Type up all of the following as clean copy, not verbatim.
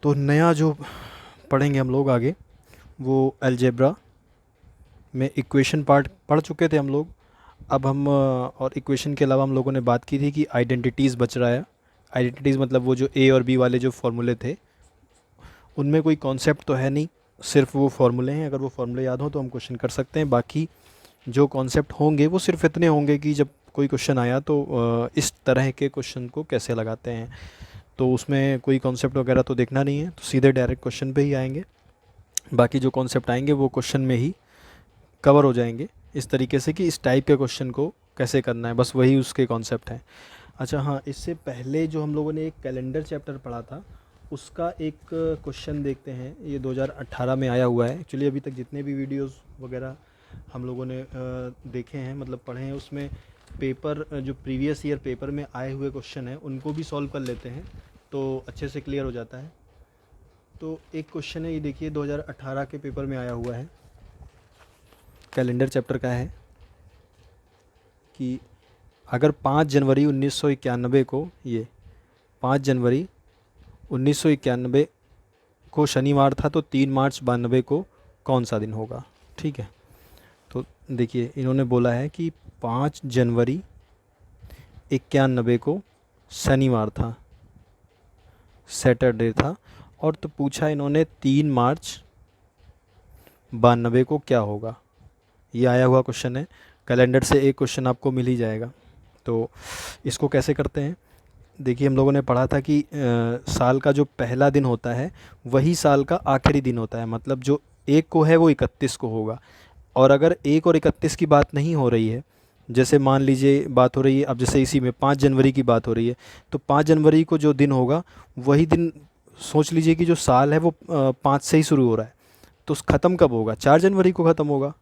तो नया जो पढ़ेंगे हम लोग आगे वो अलजेब्रा में इक्वेशन पार्ट पढ़ चुके थे हम लोग। अब हम और इक्वेशन के अलावा हम लोगों ने बात की थी कि आइडेंटिटीज़ बच रहा है। आइडेंटिटीज़ मतलब वो जो ए और बी वाले जो फॉर्मूले थे उनमें कोई कॉन्सेप्ट तो है नहीं, सिर्फ वो फार्मूले हैं। अगर वो फार्मूले याद हो तो हम क्वेश्चन कर सकते हैं। बाकी जो कॉन्सेप्ट होंगे वो सिर्फ इतने होंगे कि जब कोई क्वेश्चन आया तो इस तरह के क्वेश्चन को कैसे लगाते हैं, तो उसमें कोई कॉन्सेप्ट वगैरह तो देखना नहीं है, तो सीधे डायरेक्ट क्वेश्चन पे ही आएंगे। बाकी जो कॉन्सेप्ट आएंगे वो क्वेश्चन में ही कवर हो जाएंगे इस तरीके से कि इस टाइप के क्वेश्चन को कैसे करना है, बस वही उसके कॉन्सेप्ट हैं। अच्छा हाँ, इससे पहले जो हम लोगों ने एक कैलेंडर चैप्टर पढ़ा था उसका एक क्वेश्चन देखते हैं। ये 2018 में आया हुआ है। एक्चुअली अभी तक जितने भी वीडियोस वगैरह हम लोगों ने देखे हैं, मतलब पढ़े हैं, उसमें पेपर जो प्रीवियस ईयर पेपर में आए हुए क्वेश्चन हैं उनको भी सॉल्व कर लेते हैं तो अच्छे से क्लियर हो जाता है। तो एक क्वेश्चन है, ये देखिए 2018 के पेपर में आया हुआ है, कैलेंडर चैप्टर का है कि अगर 5 जनवरी 1991 को, ये 5 जनवरी 1991 को शनिवार था तो 3 मार्च 92 को कौन सा दिन होगा। ठीक है, तो देखिए इन्होंने बोला है कि 5 जनवरी 91 को शनिवार था, सैटरडे था, और तो पूछा इन्होंने 3 मार्च 92 को क्या होगा। ये आया हुआ क्वेश्चन है, कैलेंडर से एक क्वेश्चन आपको मिल ही जाएगा। तो इसको कैसे करते हैं, देखिए हम लोगों ने पढ़ा था कि साल का जो पहला दिन होता है वही साल का आखिरी दिन होता है, मतलब जो 1 को है वो 31 को होगा। और अगर 1 और 31 की बात नहीं हो रही है, जैसे मान लीजिए बात हो रही है, अब जैसे इसी में 5 जनवरी की बात हो रही है, तो 5 जनवरी को जो दिन होगा वही दिन, सोच लीजिए कि जो साल है वो 5 से ही शुरू हो रहा है, तो ख़त्म कब होगा, 4 जनवरी को ख़त्म होगा।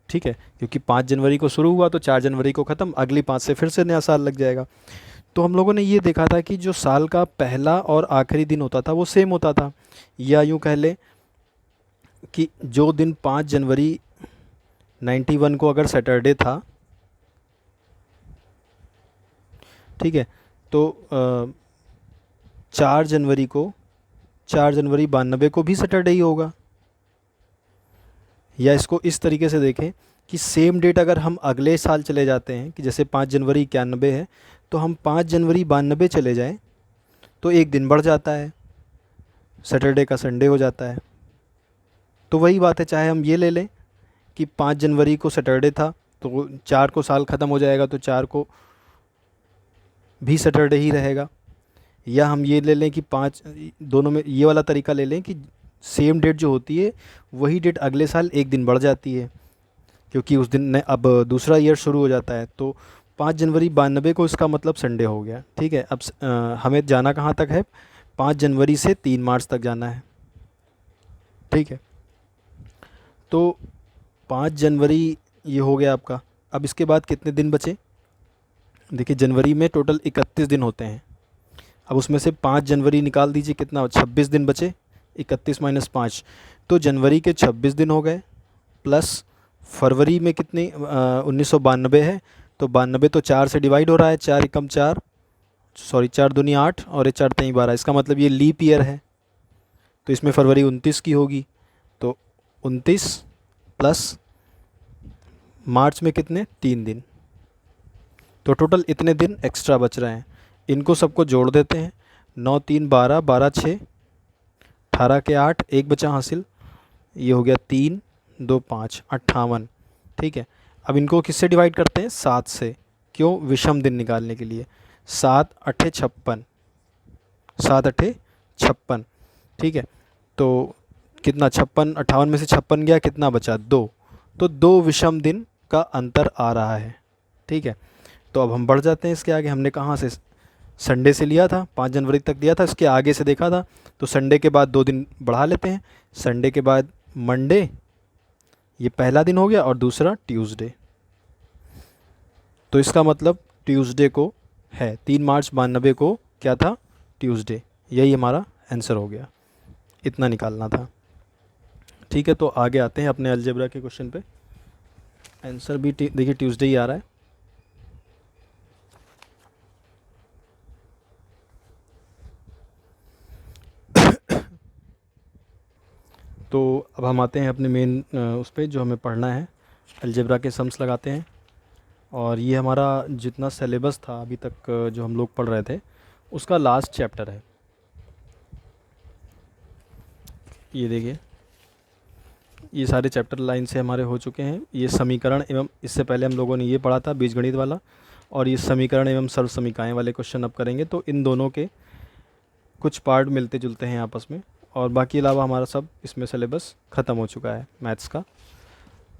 ठीक है, क्योंकि 5 जनवरी को शुरू हुआ तो 4 जनवरी को ख़त्म, अगली 5 से फिर से नया साल लग जाएगा। तो हम लोगों ने ये देखा था कि जो साल का पहला और आखिरी दिन होता था वो सेम होता था, या यूँ कह लें कि जो दिन 5 जनवरी 91 को अगर सैटरडे था, ठीक है, तो 4 जनवरी को, 4 जनवरी 92 को भी सैटरडे ही होगा। या इसको इस तरीके से देखें कि सेम डेट अगर हम अगले साल चले जाते हैं, कि जैसे 5 जनवरी 91 है तो हम 5 जनवरी 92 चले जाएं तो एक दिन बढ़ जाता है, सैटरडे का संडे हो जाता है। तो वही बात है, चाहे हम ये ले लें कि 5 जनवरी को सैटरडे था तो 4 को साल ख़त्म हो जाएगा तो 4 को भी सैटरडे ही रहेगा, या हम ये ले लें कि 5, दोनों में ये वाला तरीका ले लें कि सेम डेट जो होती है वही डेट अगले साल एक दिन बढ़ जाती है, क्योंकि उस दिन ने अब दूसरा ईयर शुरू हो जाता है। तो 5 जनवरी 92 को इसका मतलब संडे हो गया। ठीक है, अब हमें जाना कहाँ तक है, 5 जनवरी से 3 मार्च तक जाना है। ठीक है, तो 5 जनवरी ये हो गया आपका। अब इसके बाद कितने दिन बचे, देखिए जनवरी में टोटल 31 दिन होते हैं। अब उसमें से 5 जनवरी निकाल दीजिए, कितना, 26 दिन बचे, 31 माइनस 5, तो जनवरी के 26 दिन हो गए, प्लस फरवरी में कितनी 1992 है, तो 92 तो 4 से डिवाइड हो रहा है, 4 एकम 4, सॉरी 4 दूनी 8 और 4 तीन 12, इसका मतलब ये लीप ईयर है, तो इसमें फरवरी 29 की होगी, तो 29 प्लस मार्च में कितने, 3 दिन, तो टोटल इतने दिन एक्स्ट्रा बच रहे हैं। इनको सबको जोड़ देते हैं, 9 3 12, 12 6, 18 के 8, एक बचा हासिल, ये हो गया 3 2 5, 58। ठीक है, अब इनको किससे डिवाइड करते हैं, 7 से, क्यों, विषम दिन निकालने के लिए। 7 अट्ठे 56, 7 अट्ठे 56। ठीक है, तो कितना, 56, 58 में से 56 गया, कितना बचा, 2, तो 2 विषम दिन का अंतर आ रहा है। ठीक है, तो अब हम बढ़ जाते हैं इसके आगे। हमने कहाँ से, संडे से लिया था, 5 जनवरी तक दिया था, इसके आगे से देखा था, तो संडे के बाद 2 दिन बढ़ा लेते हैं। संडे के बाद मंडे, ये पहला दिन हो गया, और दूसरा ट्यूसडे, तो इसका मतलब ट्यूसडे को है, 3 मार्च 92 को क्या था, ट्यूसडे। यही हमारा आंसर हो गया, इतना निकालना था। ठीक है, तो आगे आते हैं अपने अलजेब्रा के क्वेश्चन पे। आंसर भी देखिए ट्यूसडे ही आ रहा है। तो अब हम आते हैं अपने मेन उस पर जो हमें पढ़ना है, अलजेब्रा के सम्स लगाते हैं। और ये हमारा जितना सिलेबस था अभी तक जो हम लोग पढ़ रहे थे उसका लास्ट चैप्टर है। ये देखिए, ये सारे चैप्टर लाइन से हमारे हो चुके हैं। ये समीकरण एवं, इससे पहले हम लोगों ने ये पढ़ा था बीजगणित वाला, और ये समीकरण एवं सर्व समीकाएँ वाले क्वेश्चन अब करेंगे। तो इन दोनों के कुछ पार्ट मिलते जुलते हैं आपस में, और बाकी अलावा हमारा सब इसमें सिलेबस ख़त्म हो चुका है मैथ्स का।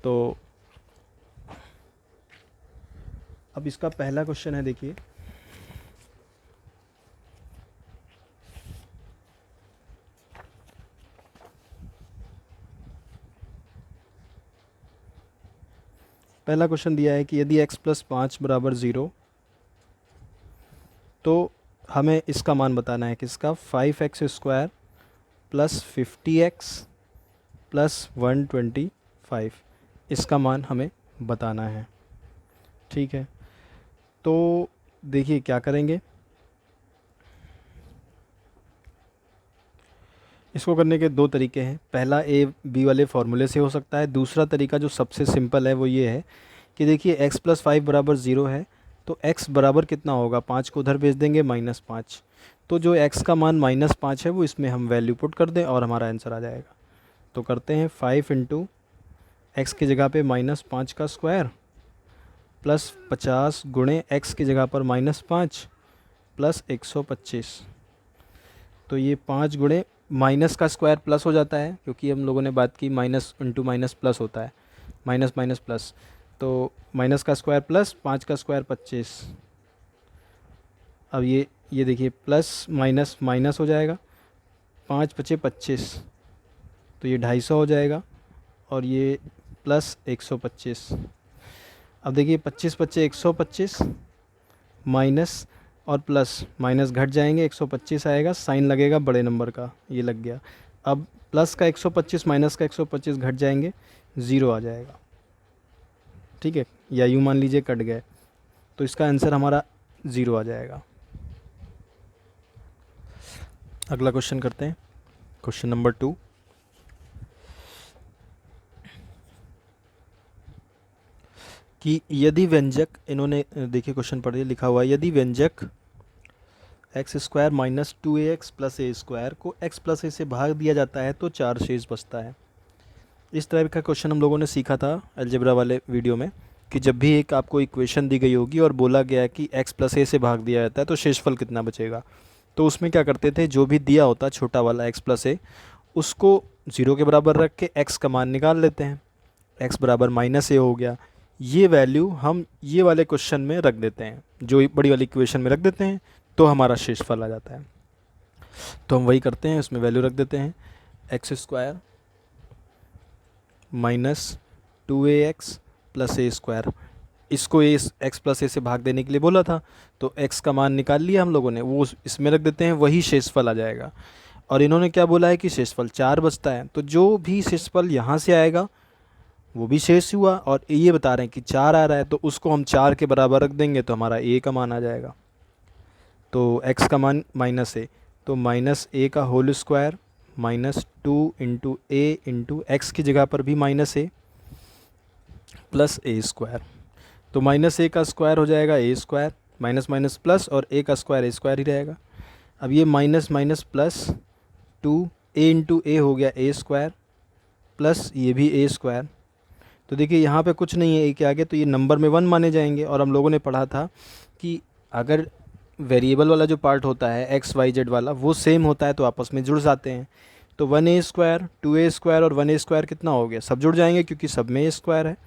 तो अब इसका पहला क्वेश्चन है, देखिए पहला क्वेश्चन दिया है कि यदि x + 5 = 0 तो हमें इसका मान बताना है, किसका, 5x² + 50x + 125, इसका मान हमें बताना है। ठीक है, तो देखिए क्या करेंगे। इसको करने के दो तरीके हैं। पहला a b वाले फार्मूले से हो सकता है। दूसरा तरीका जो सबसे सिंपल है वो ये है कि देखिए x + 5 = 0 है, तो x बराबर कितना होगा, 5 को उधर भेज देंगे, -5। तो जो x का मान -5 है वो इसमें हम वैल्यू पुट कर दें और हमारा आंसर आ जाएगा। तो करते हैं 5 × x की जगह पे -5 का स्क्वायर प्लस 50 गुणे x की जगह पर -5 प्लस 125। तो ये 5 गुणे माइनस का स्क्वायर प्लस हो जाता है, क्योंकि हम लोगों ने बात की माइनस इंटू माइनस प्लस होता है, माइनस माइनस प्लस। तो माइनस का स्क्वायर प्लस 5 का स्क्वायर 25। अब ये देखिए प्लस माइनस माइनस हो जाएगा, 5 × 5 = 25, तो ये 250 हो जाएगा, और ये प्लस 125। अब देखिए 25 × 5 = 125, माइनस और प्लस, माइनस घट जाएंगे, 125 आएगा, साइन लगेगा बड़े नंबर का, ये लग गया। अब प्लस का 125 माइनस का 125 घट जाएंगे, 0 आ जाएगा। ठीक है, या यूँ मान लीजिए कट गए, तो इसका आंसर हमारा 0 आ जाएगा। अगला क्वेश्चन करते हैं, क्वेश्चन नंबर 2। कि यदि व्यंजक, इन्होंने देखिए क्वेश्चन पढ़िए, लिखा हुआ है यदि व्यंजक x² - 2ax + a² को x + a से भाग दिया जाता है तो 4 शेष बचता है। इस तरह का क्वेश्चन हम लोगों ने सीखा था अलजेब्रा वाले वीडियो में, कि जब भी एक आपको इक्वेशन दी गई होगी और बोला गया है कि x + a से भाग दिया जाता है तो शेषफल कितना बचेगा, तो उसमें क्या करते थे, जो भी दिया होता छोटा वाला x + a, उसको 0 के बराबर रख के x का मान निकाल लेते हैं। x बराबर -a हो गया, ये वैल्यू हम ये वाले क्वेश्चन में रख देते हैं, जो बड़ी वाली इक्वेशन में रख देते हैं, तो हमारा शेषफल आ जाता है। तो हम वही करते हैं, उसमें वैल्यू रख देते हैं, x² - 2ax + a²। इसको x + a से भाग देने के लिए बोला था, तो x का मान निकाल लिया हम लोगों ने, वो इसमें रख देते हैं, वही शेषफल आ जाएगा। और इन्होंने क्या बोला है कि शेषफल 4 बचता है, तो जो भी शेषफल यहाँ से आएगा वो भी शेष हुआ, और ये बता रहे हैं कि 4 आ रहा है, तो उसको हम 4 के बराबर रख देंगे तो हमारा a का मान आ जाएगा। तो x का मान -a, तो -a का होल स्क्वायर -2 × a × x की जगह पर भी -a प्लस a²। तो -a का स्क्वायर हो जाएगा a², माइनस माइनस प्लस, और a का स्क्वायर a² ही रहेगा। अब ये minus minus plus 2a × a हो गया a² प्लस ये भी a²। तो देखिए यहाँ पे कुछ नहीं है a के आगे, तो ये नंबर में 1 माने जाएंगे। और हम लोगों ने पढ़ा था कि अगर वेरिएबल वाला जो पार्ट होता है x y z वाला, वो सेम होता है तो आपस में जुड़ जाते हैं। तो 1a², 2a² और 1a² कितना हो गया, सब जुड़ जाएंगे क्योंकि सब में a² है।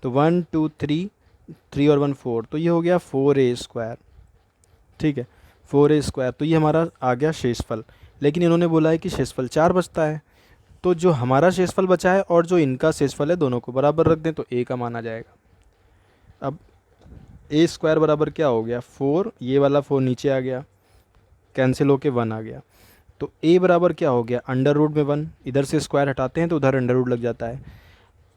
तो 1 2 3 और 1 4, तो ये हो गया 4a²। ठीक है, 4a², तो ये हमारा आ गया शेषफल। लेकिन इन्होंने बोला है कि शेषफल 4 बचता है, तो जो हमारा शेषफल बचा है और जो इनका शेषफल है दोनों को बराबर रख दें तो a का मान आ जाएगा। अब a² बराबर क्या हो गया, 4, ये वाला 4 नीचे आ गया, कैंसिल होके 1 आ गया। तो a बराबर क्या हो गया, √ में 1, इधर से स्क्वायर हटाते हैं तो उधर √ लग जाता है।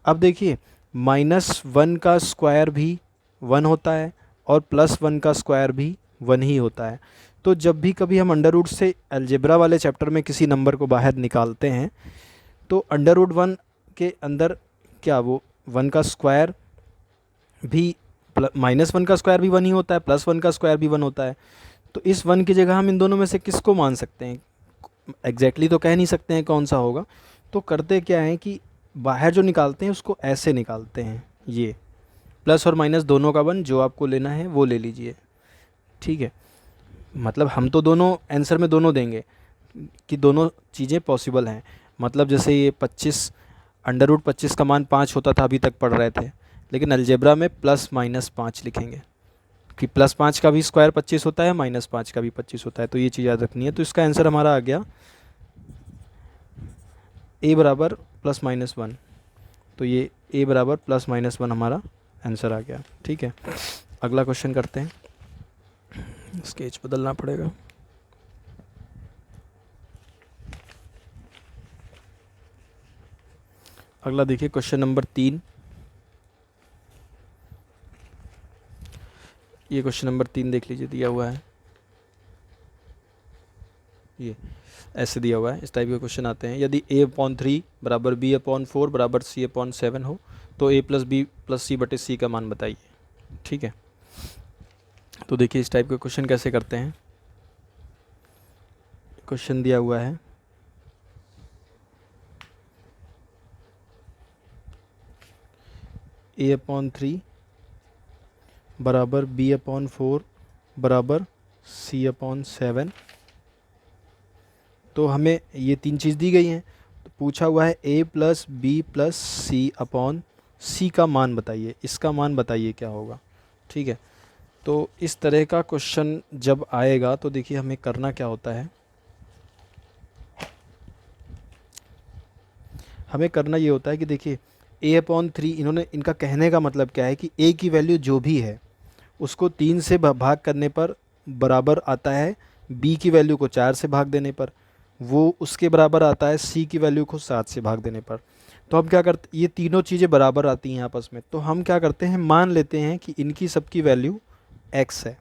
अब देखिए -1 का स्क्वायर भी 1 होता है और +1 का स्क्वायर भी 1 ही होता है। तो जब भी कभी हम √ से अलजेब्रा वाले चैप्टर में किसी नंबर को बाहर निकालते हैं तो अंडर रूट 1 के अंदर क्या वो 1 का स्क्वायर भी -1 का स्क्वायर भी 1 ही होता है, +1 का स्क्वायर भी 1 होता है। तो इस 1 की जगह हम इन दोनों में से किसको मान सकते हैं? एग्जैक्टली तो कह नहीं सकते हैं कौन सा होगा, तो करते क्या है कि बाहर जो निकालते हैं उसको ऐसे निकालते हैं, ये प्लस और माइनस दोनों का 1, जो आपको लेना है वो ले लीजिए। ठीक है, मतलब हम तो दोनों आंसर में दोनों देंगे कि दोनों चीज़ें पॉसिबल हैं। मतलब जैसे ये 25 अंडर रूट 25 का मान 5 होता था, अभी तक पढ़ रहे थे, लेकिन अलजेब्रा में +-5 लिखेंगे कि +5 का भी स्क्वायर 25 होता है, -5 का भी 25 होता है। तो ये चीज़ याद रखनी है। तो इसका आंसर हमारा आ गया a बराबर +-1। तो ये a बराबर +-1 हमारा आंसर आ गया। ठीक है, अगला क्वेश्चन करते हैं। स्केच बदलना पड़ेगा। अगला देखिए क्वेश्चन नंबर 3। ये क्वेश्चन नंबर 3 देख लीजिए, दिया हुआ है, ये ऐसे दिया हुआ है। इस टाइप के क्वेश्चन आते हैं। यदि a/3 बराबर b/4 बराबर c/7 हो तो a + b + c/c का मान बताइए। ठीक है, तो देखिए इस टाइप के क्वेश्चन कैसे करते हैं। क्वेश्चन दिया हुआ है, a/3 बराबर b/4 बराबर c/7। तो हमें ये 3 चीज़ दी गई हैं। तो पूछा हुआ है a + b + c का मान बताइए, इसका मान बताइए क्या होगा। ठीक है, तो इस तरह का क्वेश्चन जब आएगा तो देखिए हमें करना क्या होता है। हमें करना ये होता है कि देखिए a/3 इन्होंने, इनका कहने का मतलब क्या है कि a की वैल्यू जो भी है उसको 3 से भाग करने पर बराबर आता है, b की वैल्यू को 4 से भाग देने पर वो उसके बराबर आता है, c की वैल्यू को 7 से भाग देने पर। तो हम क्या करते, ये तीनों चीज़ें बराबर आती हैं आपस में, तो हम क्या करते हैं, मान लेते हैं कि इनकी सबकी वैल्यू x है।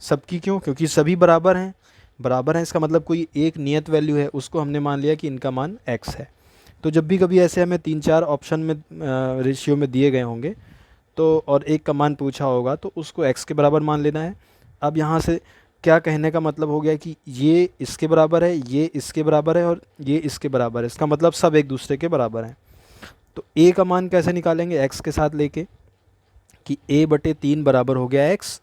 सबकी क्यों? क्योंकि सभी बराबर हैं। बराबर हैं इसका मतलब कोई एक नियत वैल्यू है, उसको हमने मान लिया कि इनका मान x है। तो जब भी कभी ऐसे हमें 3-4 ऑप्शन में रेशियो में दिए गए होंगे तो और एक का मान पूछा होगा तो उसको x के बराबर मान लेना है। अब यहाँ से क्या कहने का मतलब हो गया कि ये इसके बराबर है, ये इसके बराबर है और ये इसके बराबर है, इसका मतलब सब एक दूसरे के बराबर हैं। तो a का मान कैसे निकालेंगे, x के साथ लेके कि a/3 बराबर हो गया x।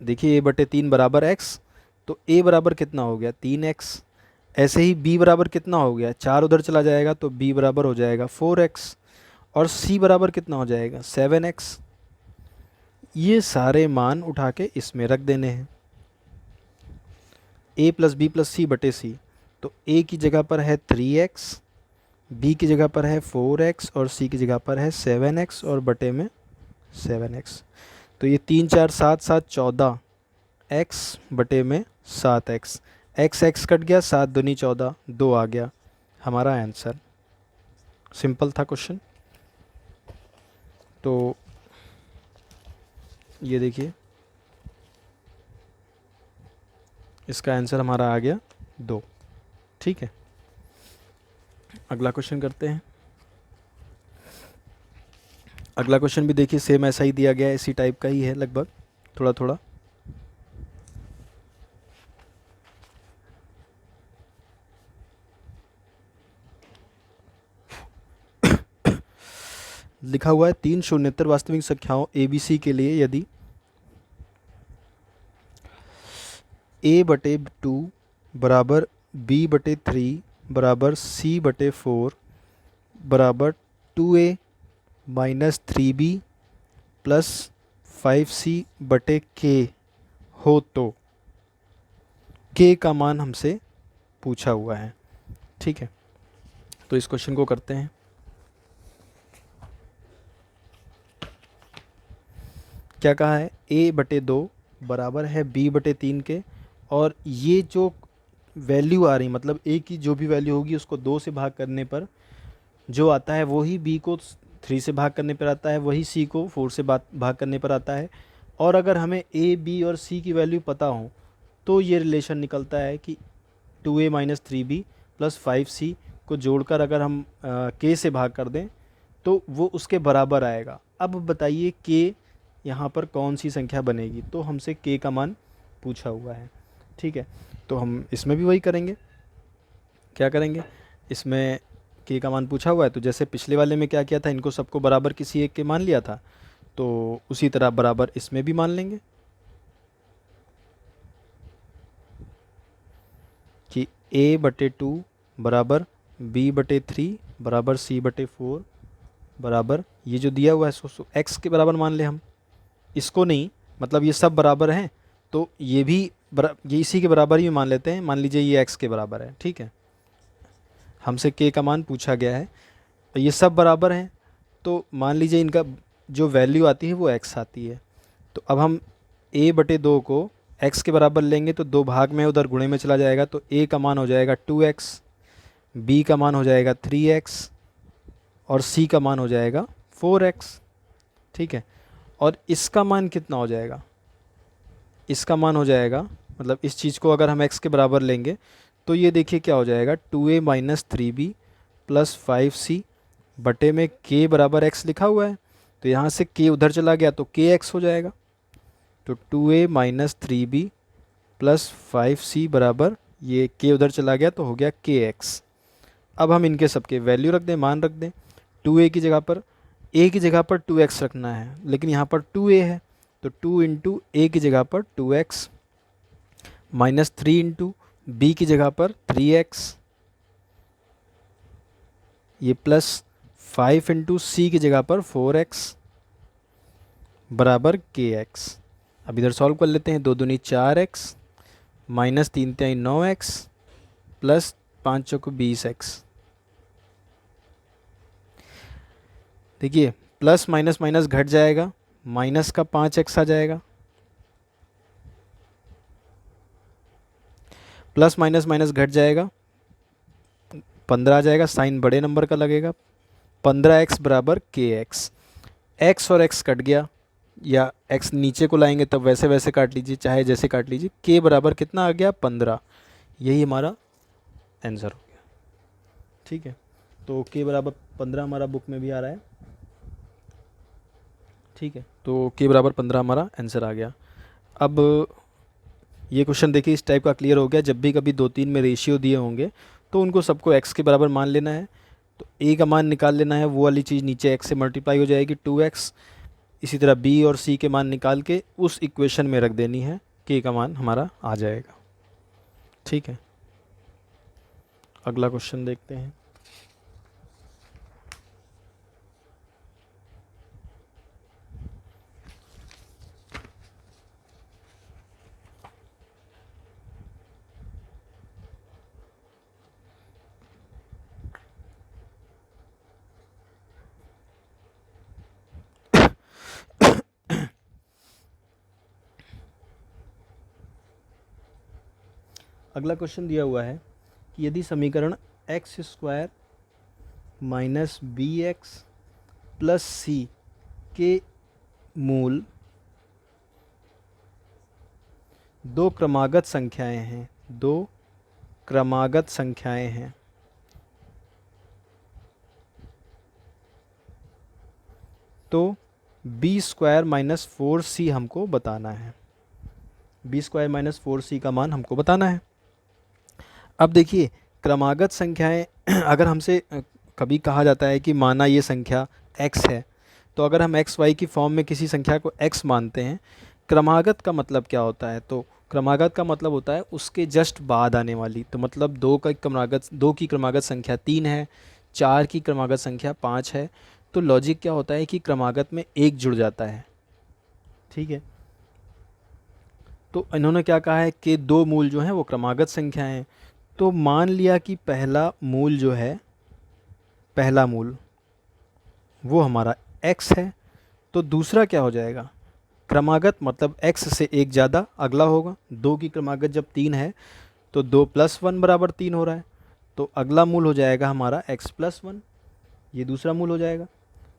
देखिए a/3 बराबर x, तो a बराबर कितना हो गया, 3x। ऐसे ही b बराबर कितना हो गया, 4 उधर चला जाएगा तो b बराबर हो जाएगा 4x। और c बराबर कितना हो जाएगा, 7x। ये सारे मान उठा के इसमें रख देने हैं, a + b + c/c। तो a की जगह पर है 3x, b की जगह पर है 4x और c की जगह पर है 7x और बटे में 7x। तो ये 3 4 7 7 14 x बटे में 7x। x कट गया, 7 दूनी 14, 2 आ गया हमारा आंसर। सिंपल था क्वेश्चन। तो ये देखिए इसका आंसर हमारा आ गया 2। ठीक है, अगला क्वेश्चन करते हैं। अगला क्वेश्चन भी देखिए सेम ऐसा ही दिया गया है, इसी टाइप का ही है लगभग, थोड़ा थोड़ा। लिखा हुआ है 3 शून्येतर वास्तविक संख्याओं ABC के लिए यदि a/2 बराबर b/3 बराबर c/4 बराबर 2a - 3b + 5c/k हो तो k का मान हमसे पूछा हुआ है। ठीक है, तो इस क्वेश्चन को करते हैं। क्या कहा है, a/2 बराबर है b/3 के, और ये जो वैल्यू आ रही, मतलब a की जो भी वैल्यू होगी उसको 2 से भाग करने पर जो आता है वही b को 3 से भाग करने पर आता है, वही c को 4 से भाग करने पर आता है। और अगर हमें a, b और c की वैल्यू पता हो तो ये रिलेशन निकलता है कि 2a - 3b + 5c को जोड़कर अगर हम k से भाग कर दें तो वो उसके बराबर आएगा। अब बताइए k यहाँ पर कौन सी संख्या बनेगी, तो हमसे k का मान पूछा हुआ है। ठीक है, तो हम इसमें भी वही करेंगे। क्या करेंगे, इसमें k का मान पूछा हुआ है तो जैसे पिछले वाले में क्या किया था, इनको सबको बराबर किसी एक के मान लिया था, तो उसी तरह बराबर इसमें भी मान लेंगे कि a/2 बराबर b/3 बराबर c/4 बराबर ये जो दिया हुआ है सो x के बराबर मान ले हम, इसको नहीं, मतलब ये सब बराबर हैं तो ये भी ये इसी के बराबर ही मान लेते हैं। मान लीजिए ये x के बराबर है। ठीक है, हमसे k का मान पूछा गया है, तो ये सब बराबर हैं तो मान लीजिए इनका जो वैल्यू आती है वो x आती है। तो अब हम a/2 को x के बराबर लेंगे तो 2 भाग में उधर गुणे में चला जाएगा, तो a का मान हो जाएगा 2x, b का मान हो जाएगा 3x और c का मान हो जाएगा 4x। ठीक है, और इसका मान कितना हो जाएगा, इसका मान हो जाएगा, मतलब इस चीज़ को अगर हम x के बराबर लेंगे तो ये देखिए क्या हो जाएगा, 2a minus 3b plus 5c बटे में k बराबर x लिखा हुआ है, तो यहाँ से k उधर चला गया तो kx हो जाएगा। तो 2a minus 3b plus 5c बराबर ये k उधर चला गया तो हो गया kx। अब हम इनके सबके वैल्यू रख दें, मान रख दें। 2a की जगह पर a की जगह पर 2x रखना है, लेकिन यहाँ पर 2a है तो 2 इंटू ए की जगह पर 2x माइनस 3 इंटू बी की जगह पर 3x, ये प्लस 5 इंटू सी की जगह पर 4x बराबर kx। अब इधर सॉल्व कर लेते हैं, 2 दूनी 4x माइनस 3 तिहाई 9x प्लस 5 चौक 20x। देखिए प्लस माइनस माइनस घट जाएगा, माइनस का 5x आ जाएगा, प्लस माइनस माइनस घट जाएगा, 15 आ जाएगा, साइन बड़े नंबर का लगेगा, 15x बराबर kx। x और x कट गया, या x नीचे को लाएंगे तब वैसे वैसे काट लीजिए, चाहे जैसे काट लीजिए। k बराबर कितना आ गया, 15। यही हमारा आंसर हो गया। ठीक है, तो k बराबर 15 हमारा बुक में भी आ रहा है। ठीक है, तो k बराबर 15 हमारा आंसर आ गया। अब ये क्वेश्चन देखिए इस टाइप का क्लियर हो गया। जब भी कभी 2-3 में रेशियो दिए होंगे तो उनको सबको x के बराबर मान लेना है, तो a का मान निकाल लेना है, वो वाली चीज़ नीचे x से मल्टीप्लाई हो जाएगी 2x। इसी तरह b और c के मान निकाल के उस इक्वेशन में रख देनी है, k का मान हमारा आ जाएगा। ठीक है, अगला क्वेश्चन देखते हैं। अगला क्वेश्चन दिया हुआ है कि यदि समीकरण x square minus b x plus c के मूल दो क्रमागत संख्याएं हैं, दो क्रमागत संख्याएं हैं, तो बी स्क्वायर माइनस 4c हमको बताना है। बी स्क्वायर माइनस 4c का मान हमको बताना है। अब देखिए क्रमागत संख्याएं अगर हमसे कभी कहा जाता है कि माना ये संख्या x है, तो अगर हम एक्स वाई की फॉर्म में किसी संख्या को x मानते हैं, क्रमागत का मतलब क्या होता है, तो क्रमागत का मतलब होता है उसके जस्ट बाद आने वाली। तो मतलब 2 की क्रमागत संख्या 3 है, 4 की क्रमागत संख्या 5 है, तो लॉजिक क्या होता है कि क्रमागत में 1 जुड़ जाता है। ठीक है, तो इन्होंने क्या कहा है कि 2 मूल जो हैं वो क्रमागत संख्या हैं। तो मान लिया कि पहला मूल जो है, पहला मूल वो हमारा x है, तो दूसरा क्या हो जाएगा, क्रमागत मतलब x से एक ज़्यादा अगला होगा। 2 की क्रमागत जब 3 है तो 2 प्लस 1 बराबर 3 हो रहा है, तो अगला मूल हो जाएगा हमारा x प्लस 1, ये दूसरा मूल हो जाएगा।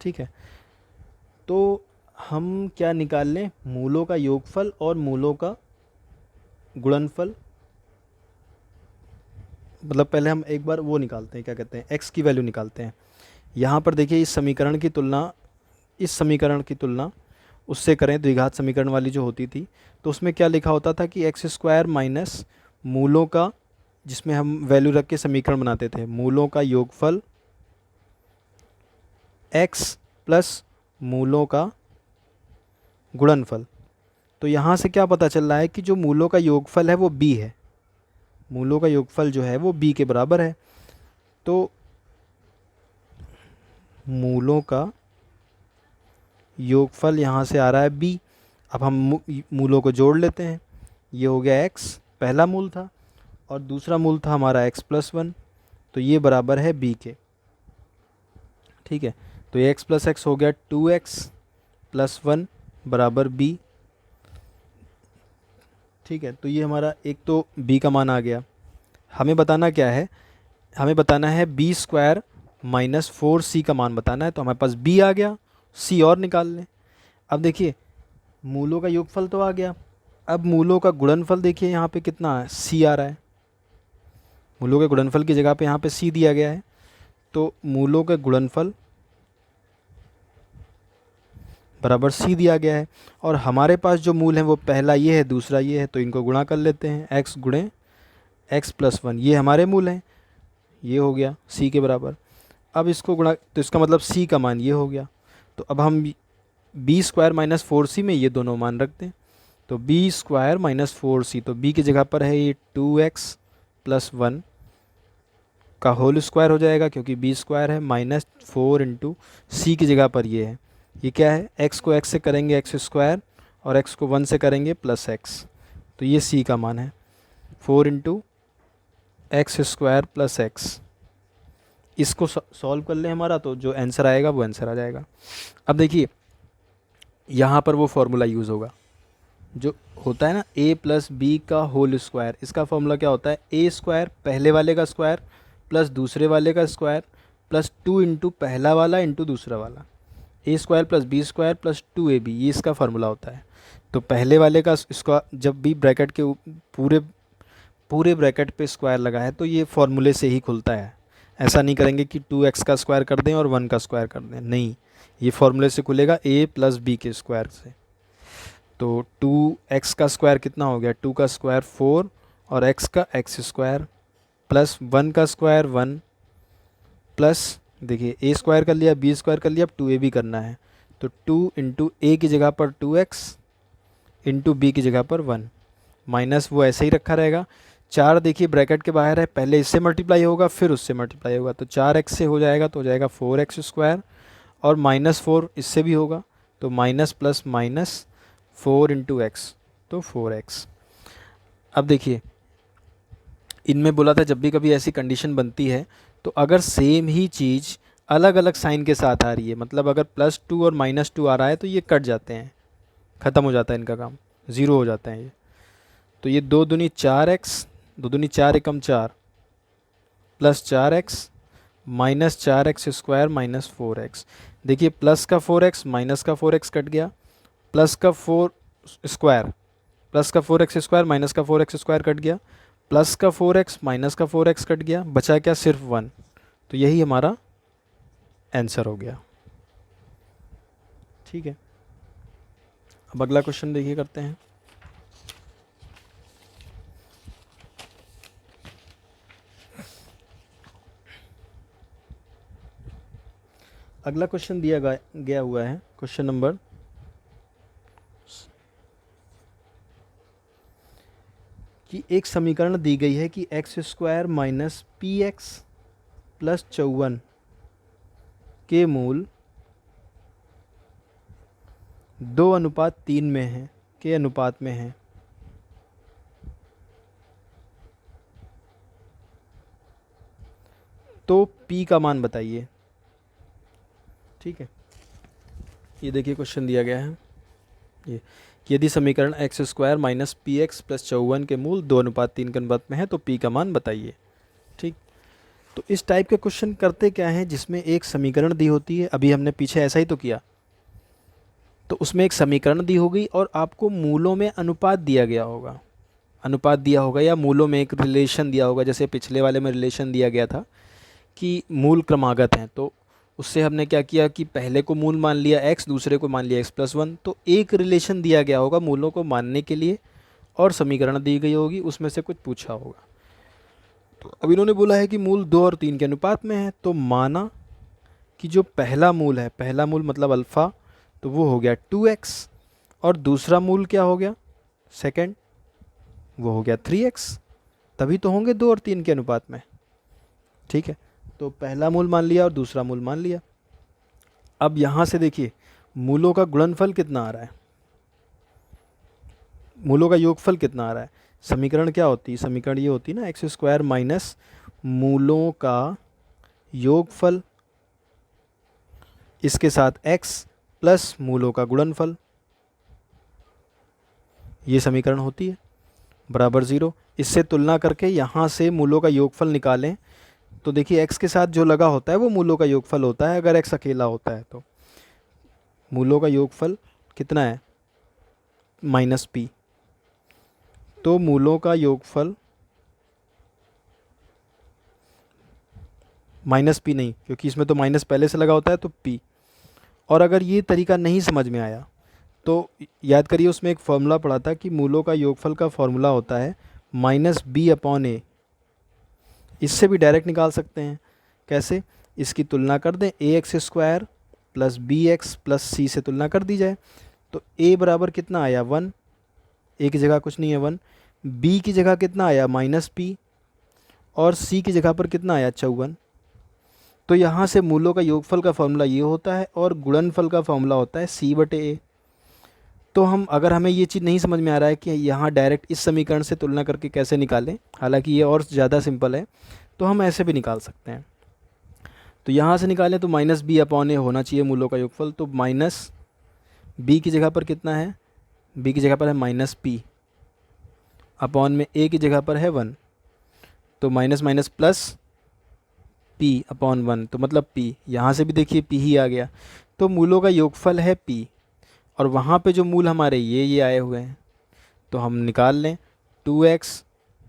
ठीक है, तो हम क्या निकाल लें, मूलों का योगफल और मूलों का गुणनफल, मतलब पहले हम एक बार वो निकालते हैं, क्या कहते हैं, x की वैल्यू निकालते हैं। यहाँ पर देखिए इस समीकरण की तुलना उससे करें, द्विघात समीकरण वाली जो होती थी, तो उसमें क्या लिखा होता था कि एक्स स्क्वायर माइनस मूलों का, जिसमें हम वैल्यू रख के समीकरण बनाते थे, मूलों का योगफल x प्लस मूलों का गुणनफल। तो यहाँ से क्या पता चल रहा है कि जो मूलों का योगफल है वो b है, मूलों का योगफल जो है वो b के बराबर है। तो मूलों का योगफल यहाँ से आ रहा है b। अब हम मूलों को जोड़ लेते हैं। ये हो गया x पहला मूल था, और दूसरा मूल था हमारा x प्लस 1, तो ये बराबर है b के। ठीक है, तो ये x प्लस एक्स हो गया 2x प्लस 1 बराबर b। ठीक है, तो ये हमारा एक तो b का मान आ गया। हमें बताना क्या है, हमें बताना है b स्क्वायर माइनस 4c का मान बताना है। तो हमारे पास b आ गया, c और निकाल लें। अब देखिए मूलों का योगफल तो आ गया, अब मूलों का गुणनफल देखिए यहाँ पे कितना है, c आ रहा है। मूलों के गुणनफल की जगह पे यहाँ पे c दिया गया है, तो मूलों का गुणनफल बराबर c दिया गया है। और हमारे पास जो मूल है वो पहला ये है, दूसरा ये है, तो इनको गुणा कर लेते हैं, x गुणे x प्लस 1, ये हमारे मूल हैं, ये हो गया c के बराबर। अब इसको गुणा, तो इसका मतलब c का मान ये हो गया। तो अब हम b स्क्वायर माइनस 4c में ये दोनों मान रखते हैं, तो b स्क्वायर माइनस 4c, तो b की जगह पर है ये 2x प्लस 1 का होल स्क्वायर हो जाएगा, क्योंकि b स्क्वायर है, माइनस 4 इंटू सी की जगह पर ये है, ये क्या है, x को x से करेंगे x स्क्वायर, और x को 1 से करेंगे प्लस x, तो ये c का मान है 4 into x square plus x. इसको सॉल्व कर ले हमारा, तो जो आंसर आएगा वो आंसर आ जाएगा। अब देखिए यहाँ पर वो फॉर्मूला यूज़ होगा जो होता है ना, a प्लस बी का होल स्क्वायर। इसका फॉर्मूला क्या होता है, a स्क्वायर पहले वाले का स्क्वायर प्लस दूसरे वाले का स्क्वायर प्लस 2 इंटू पहला वाला इंटू दूसरा वाला, a square plus B square plus 2ab, ये इसका फार्मूला होता है। तो पहले वाले का इसका जब भी ब्रैकेट के पूरे ब्रैकेट पे स्क्वायर लगा है तो ये फॉर्मूले से ही खुलता है। ऐसा नहीं करेंगे कि 2x का स्क्वायर कर दें और 1 का स्क्वायर कर दें, नहीं, ये फॉर्मूले से खुलेगा a प्लस बी के स्क्वायर से। तो 2x का स्क्वायर कितना हो गया, 2 का स्क्वायर 4 और x का x स्क्वायर प्लस 1 का स्क्वायर 1 प्लस, देखिए a स्क्वायर कर लिया, b स्क्वायर कर लिया, अब 2ab करना है, तो 2 इंटू ए की जगह पर 2x इंटू बी की जगह पर 1, माइनस वो ऐसे ही रखा रहेगा। 4 देखिए ब्रैकेट के बाहर है, पहले इससे मल्टीप्लाई होगा फिर उससे मल्टीप्लाई होगा, तो 4x से हो जाएगा तो हो जाएगा 4x स्क्वायर, और माइनस 4 इससे भी होगा, तो minus plus minus 4 into x, तो 4x। अब देखिए इनमें बोला था जब भी कभी ऐसी कंडीशन बनती है तो अगर सेम ही चीज़ अलग अलग साइन के साथ आ रही है, मतलब अगर +2 और -2 आ रहा है तो ये कट जाते हैं, ख़त्म हो जाता है इनका काम, ज़ीरो हो जाता है ये। तो ये 2 दूनी 4x, 2 दूनी 4 एकम 4 plus 4x minus 4x square minus 4x। देखिए प्लस का 4x माइनस का 4x कट गया, प्लस का 4 स्क्वायर प्लस का 4x स्क्वायर माइनस का 4x स्क्वायर कट गया, प्लस का 4x माइनस का 4x कट गया, बचा क्या, सिर्फ 1। तो यही हमारा आंसर हो गया। ठीक है, अब अगला क्वेश्चन देखिए करते हैं। अगला क्वेश्चन दिया गया हुआ है, क्वेश्चन नंबर कि एक समीकरण दी गई है कि x square minus P x plus 54 के मूल 2:3 में है, के अनुपात में है। तो p का मान बताइए। ठीक है, ये देखिए क्वेश्चन दिया गया है ये, यदि समीकरण x square minus P x plus 54 के मूल 2:3 के अनुपात में है तो p का मान बताइए। ठीक, तो इस टाइप के क्वेश्चन करते क्या हैं, जिसमें एक समीकरण दी होती है, अभी हमने पीछे ऐसा ही तो किया, तो उसमें एक समीकरण दी होगी और आपको मूलों में अनुपात दिया गया होगा। अनुपात दिया होगा या मूलों में एक रिलेशन दिया होगा, जैसे पिछले वाले में रिलेशन दिया गया था कि मूल क्रमागत हैं, तो उससे हमने क्या किया कि पहले को मूल मान लिया x, दूसरे को मान लिया x+1, तो एक रिलेशन दिया गया होगा मूलों को मानने के लिए और समीकरण दी गई होगी, उसमें से कुछ पूछा होगा। तो अब इन्होंने बोला है कि मूल 2 और 3 के अनुपात में है, तो माना कि जो पहला मूल है, पहला मूल मतलब अल्फ़ा, तो वो हो गया 2x, और दूसरा मूल क्या हो गया, सेकंड, वो हो गया 3x, तभी तो होंगे 2 और 3 के अनुपात में। ठीक है, तो पहला मूल मान लिया और दूसरा मूल मान लिया। अब यहाँ से देखिए मूलों का गुणनफल कितना आ रहा है, मूलों का योगफल कितना आ रहा है। समीकरण क्या होती है, समीकरण ये होती है ना, x² माइनस मूलों का योगफल इसके साथ x प्लस मूलों का गुणनफल, ये समीकरण होती है, बराबर 0। इससे तुलना करके यहाँ से मूलों का योगफल निकालें तो देखिए x के साथ जो लगा होता है वो मूलों का योगफल होता है, अगर x अकेला होता है तो। मूलों का योगफल कितना है, -p, तो मूलों का योगफल -p नहीं, क्योंकि इसमें तो माइनस पहले से लगा होता है, तो p। और अगर ये तरीका नहीं समझ में आया तो याद करिए उसमें एक फॉर्मूला पढ़ा था कि मूलों का योगफल का फॉर्मूला होता है -b/a। इससे भी डायरेक्ट निकाल सकते हैं। कैसे, इसकी तुलना कर दें, ax² plus bx plus c से तुलना कर दी जाए, तो a बराबर कितना आया 1, a की जगह कुछ नहीं है 1, b की जगह कितना आया -p, और c की जगह पर कितना आया 54। तो यहाँ से मूलों का योगफल का फॉर्मूला ये होता है और गुणनफल का फॉर्मूला होता है c/a। तो हम, अगर हमें ये चीज़ नहीं समझ में आ रहा है कि यहाँ डायरेक्ट इस समीकरण से तुलना करके कैसे निकालें, हालांकि ये और ज़्यादा सिंपल है, तो हम ऐसे भी निकाल सकते हैं। तो यहाँ से निकालें तो -b/a होना चाहिए मूलों का योगफल, तो माइनस b की जगह पर कितना है, b की जगह पर है -p, अपॉन में a की जगह पर है 1, तो माइनस माइनस प्लस p/1, तो मतलब p, यहाँ से भी देखिए p ही आ गया, तो मूलों का योगफल है p, और वहाँ पे जो मूल हमारे ये आए हुए हैं, तो हम निकाल लें 2x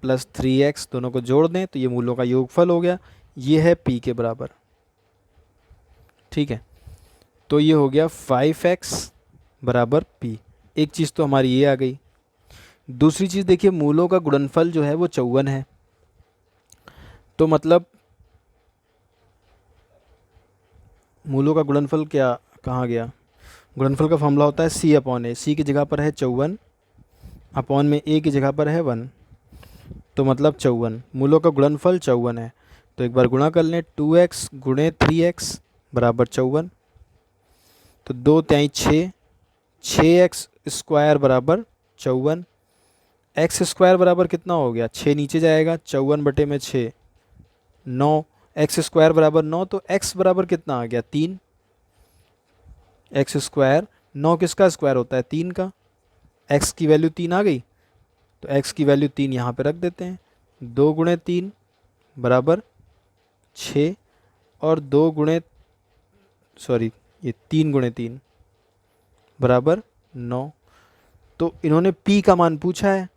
प्लस 3x, दोनों को जोड़ दें तो ये मूलों का योगफल हो गया, ये है p के बराबर। ठीक है, तो ये हो गया 5x बराबर p। एक चीज़ तो हमारी ये आ गई। दूसरी चीज़ देखिए, मूलों का गुणनफल जो है वो 54 है, तो मतलब मूलों का गुणनफल क्या, कहाँ गया, गुणनफल का फॉर्मूला होता है c/a। c की जगह पर है 54, अपॉन में a की जगह पर है 1, तो मतलब 54, मूलों का गुणनफल 54 है। तो एक बार गुणा कर लें, 2x गुणे 3x बराबर 54, तो 2 तिहाई 6, 6x² बराबर 54, x² बराबर कितना हो गया, 6 नीचे जाएगा, 54/6 9, x² बराबर 9, तो x बराबर कितना आ गया 3, x², 9 किसका स्क्वायर होता है 3 का, x की वैल्यू 3 आ गई, तो x की वैल्यू 3 यहाँ पे रख देते हैं, 2 गुणे 3 बराबर 6, और 2 गुणे, सॉरी ये 3 गुणे 3 बराबर 9। तो इन्होंने p का मान पूछा है,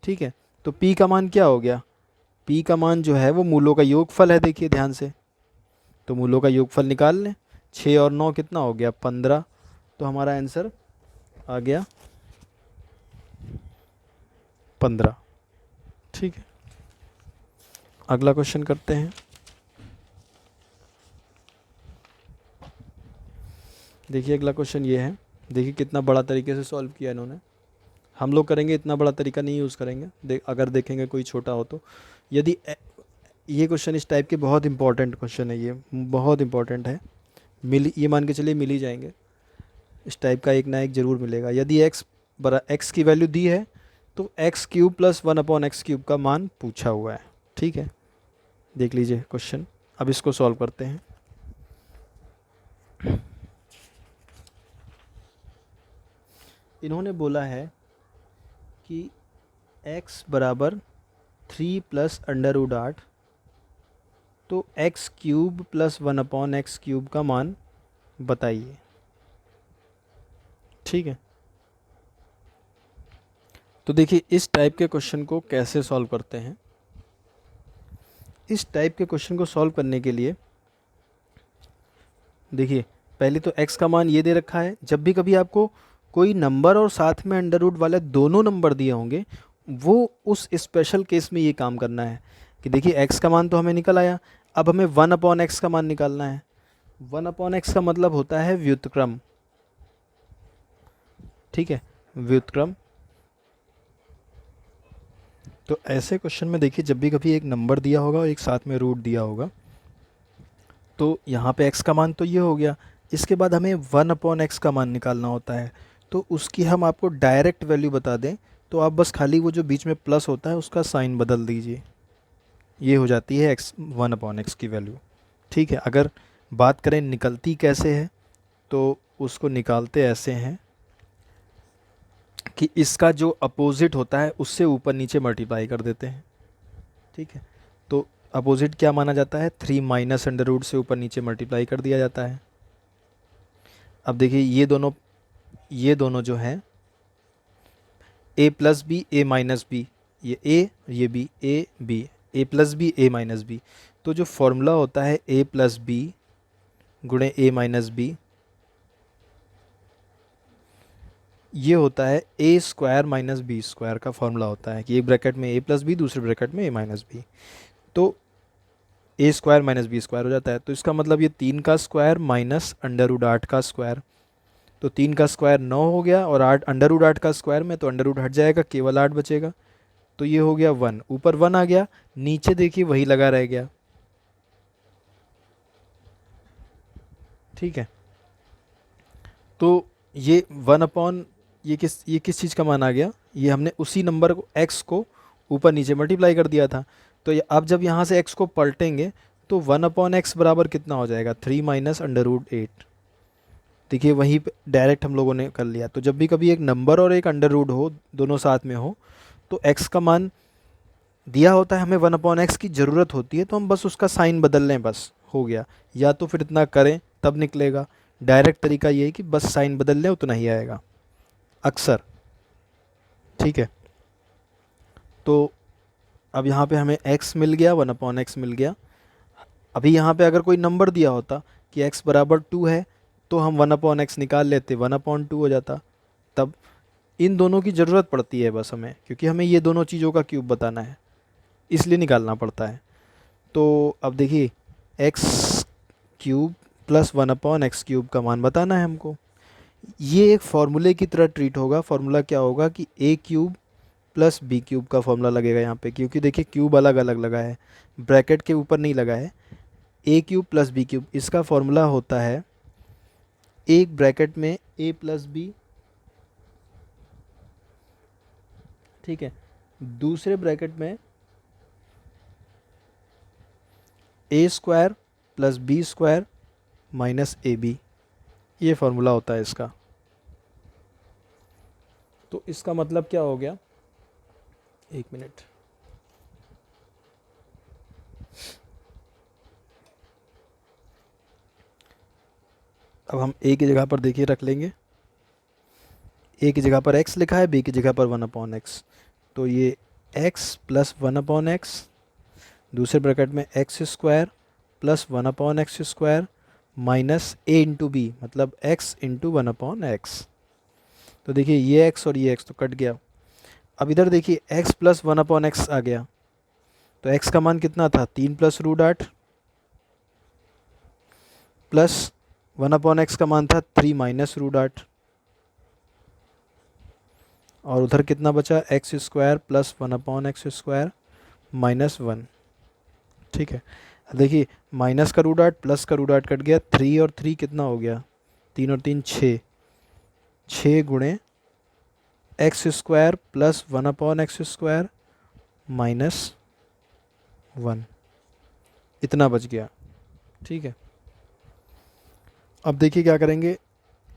ठीक है, तो p का मान क्या हो गया, p का मान जो है वो मूलों का योगफल है, देखिए ध्यान से, तो मूलों का योगफल निकाल लें, 6 और 9 कितना हो गया 15, तो हमारा आंसर आ गया 15। ठीक है, अगला क्वेश्चन करते हैं। देखिए अगला क्वेश्चन ये है, देखिए कितना बड़ा तरीके से सॉल्व किया इन्होंने। हम लोग करेंगे इतना बड़ा तरीका नहीं यूज़ करेंगे, अगर देखेंगे कोई छोटा हो तो। यदि ये क्वेश्चन इस टाइप के बहुत इंपॉर्टेंट क्वेश्चन है, ये बहुत इंपॉर्टेंट है, ये मान के चलिए मिल ही जाएंगे, इस टाइप का एक ना एक ज़रूर मिलेगा। यदि x की वैल्यू दी है तो x³ प्लस 1/x³ का मान पूछा हुआ है। ठीक है, देख लीजिए क्वेश्चन, अब इसको सॉल्व करते हैं। इन्होंने बोला है कि x बराबर 3 प्लस √8, तो x³ प्लस 1/x³ का मान बताइए। ठीक है, तो देखिए इस टाइप के क्वेश्चन को कैसे सॉल्व करते हैं। इस टाइप के क्वेश्चन को सॉल्व करने के लिए देखिए पहले तो x का मान ये दे रखा है। जब भी कभी आपको कोई नंबर और साथ में अंडर रूट वाले दोनों नंबर दिए होंगे, वो उस स्पेशल केस में ये काम करना है कि देखिए x का मान तो हमें निकल आया, अब हमें 1/x का मान निकालना है। 1/x का मतलब होता है व्युत्क्रम, ठीक है, व्युत्क्रम। तो ऐसे क्वेश्चन में देखिए जब भी कभी एक नंबर दिया होगा और एक साथ में रूट दिया होगा, तो यहाँ पे x का मान तो ये हो गया। इसके बाद हमें 1/x का मान निकालना होता है। तो उसकी हम आपको डायरेक्ट वैल्यू बता दें तो आप बस खाली वो जो बीच में प्लस होता है उसका साइन बदल दीजिए, ये हो जाती है x 1/x की वैल्यू। ठीक है, अगर बात करें निकलती कैसे है तो उसको निकालते ऐसे हैं कि इसका जो अपोजिट होता है उससे ऊपर नीचे मल्टीप्लाई कर देते हैं। ठीक है, तो अपोजिट क्या माना जाता है, 3 माइनस अंडर रूट से ऊपर नीचे मल्टीप्लाई कर दिया जाता है। अब देखिए ये दोनों जो हैं a plus B A minus B, ये a ये b a b, a plus B A minus B. तो जो फॉर्मूला होता है a प्लस बी गुणे a माइनस बी, ये होता है a square minus B square का फॉर्मूला होता है कि एक ब्रैकेट में a प्लस बी दूसरे ब्रैकेट में a माइनस बी, तो a square minus B square हो जाता है। तो इसका मतलब ये 3 का स्क्वायर माइनस अंडर रूट 8 का स्क्वायर, तो 3 का स्क्वायर 9 हो गया और 8 अंडर रूट 8 का स्क्वायर में तो अंडर रूट हट जाएगा, केवल 8 बचेगा। तो ये हो गया 1, ऊपर 1 आ गया, नीचे देखिए वही लगा रह गया। ठीक है, तो ये 1 ये किस चीज़ का मान आ गया, ये हमने उसी नंबर को x को ऊपर नीचे मल्टीप्लाई कर दिया था। तो ये अब जब यहाँ से x को पलटेंगे तो 1/x बराबर कितना हो जाएगा, 3 माइनस अंडर रूट 8। देखिए वहीं पे डायरेक्ट हम लोगों ने कर लिया। तो जब भी कभी एक नंबर और एक अंडर रूट हो, दोनों साथ में हो, तो x का मान दिया होता है, हमें 1/x की ज़रूरत होती है, तो हम बस उसका साइन बदल लें, बस हो गया। या तो फिर इतना करें तब निकलेगा, डायरेक्ट तरीका ये है कि बस साइन बदल लें, उतना ही आएगा अक्सर। ठीक है, तो अब यहाँ पे हमें x मिल गया, 1/x मिल गया। अभी यहाँ पे अगर कोई नंबर दिया होता कि x बराबर 2 है तो हम 1/x निकाल लेते, 1/2 हो जाता। तब इन दोनों की ज़रूरत पड़ती है बस हमें, क्योंकि हमें ये दोनों चीज़ों का क्यूब बताना है, इसलिए निकालना पड़ता है। तो अब देखिए x cube plus 1/x cube का मान बताना है हमको। ये एक फॉर्मूले की तरह ट्रीट होगा। फॉर्मूला क्या होगा कि a cube plus B cube का फॉर्मूला लगेगा यहाँ पे, क्योंकि देखिए क्यूब अलग अलग लगा है, ब्रैकेट के ऊपर नहीं लगा है। a cube plus B cube, इसका फॉर्मूला होता है एक ब्रैकेट में a प्लस बी, ठीक है, दूसरे ब्रैकेट में a square plus B square minus A B, ये फॉर्मूला होता है इसका। तो इसका मतलब क्या हो गया, एक मिनट, अब हम a की जगह पर देखिए रख लेंगे, a की जगह पर x लिखा है, b की जगह पर 1/x, तो ये x प्लस 1/x, दूसरे ब्रैकेट में x square plus 1/x square minus a into B, मतलब x इंटू 1/x। तो देखिए ये x और ये x तो कट गया। अब इधर देखिए x प्लस 1/x आ गया, तो x का मान कितना था, 3 प्लस रूट 8 प्लस 1/x का मान था 3 माइनस रूट 8, और उधर कितना बचा, x square plus 1/x square minus 1। ठीक है, देखिए माइनस का रूट 8 प्लस का रूट 8 कट गया, 3 और 3 कितना हो गया, 3 और 3 6, 6 गुणे x square plus 1/x square minus 1, इतना बच गया। ठीक है, अब देखिए क्या करेंगे,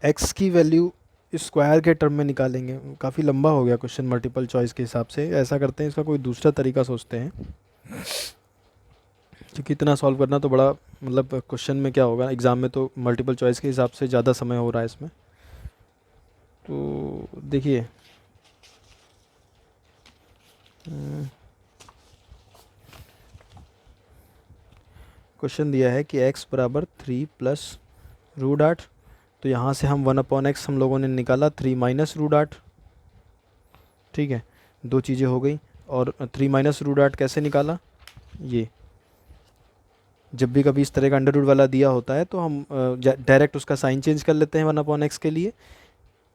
x की वैल्यू स्क्वायर के टर्म में निकालेंगे। काफ़ी लंबा हो गया क्वेश्चन मल्टीपल चॉइस के हिसाब से, ऐसा करते हैं इसका कोई दूसरा तरीका सोचते हैं, क्योंकि इतना सॉल्व करना तो बड़ा, मतलब क्वेश्चन में क्या होगा, एग्ज़ाम में तो मल्टीपल चॉइस के हिसाब से ज़्यादा समय हो रहा है इसमें। तो देखिए क्वेश्चन दिया है कि x बराबर 3 प्लस रूट 8, तो यहाँ से हम 1/x हम लोगों ने निकाला 3 माइनस रूट 8। ठीक है, दो चीज़ें हो गई। और 3 माइनस रूट 8 कैसे निकाला, ये जब भी कभी इस तरह का अंडर रूट वाला दिया होता है तो हम डायरेक्ट उसका साइन चेंज कर लेते हैं 1/x के लिए।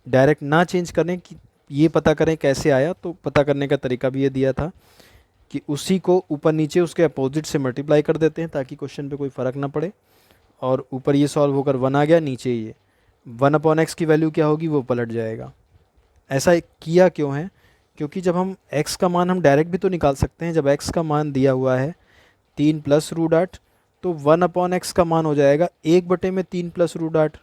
डायरेक्ट ना चेंज करें कि ये पता करें कैसे आया, तो पता करने का तरीका भी ये दिया था कि उसी को ऊपर नीचे उसके अपोजिट से मल्टीप्लाई कर देते हैं ताकि क्वेश्चन पे कोई फ़र्क ना पड़े। और ऊपर ये सॉल्व होकर 1 आ गया, नीचे ये 1/x की वैल्यू क्या होगी वो पलट जाएगा। ऐसा किया क्यों है, क्योंकि जब हम x का मान हम डायरेक्ट भी तो निकाल सकते हैं। जब x का मान दिया हुआ है 3 प्लस रूट 8, तो 1/x का मान हो जाएगा 1/3 प्लस रूट 8।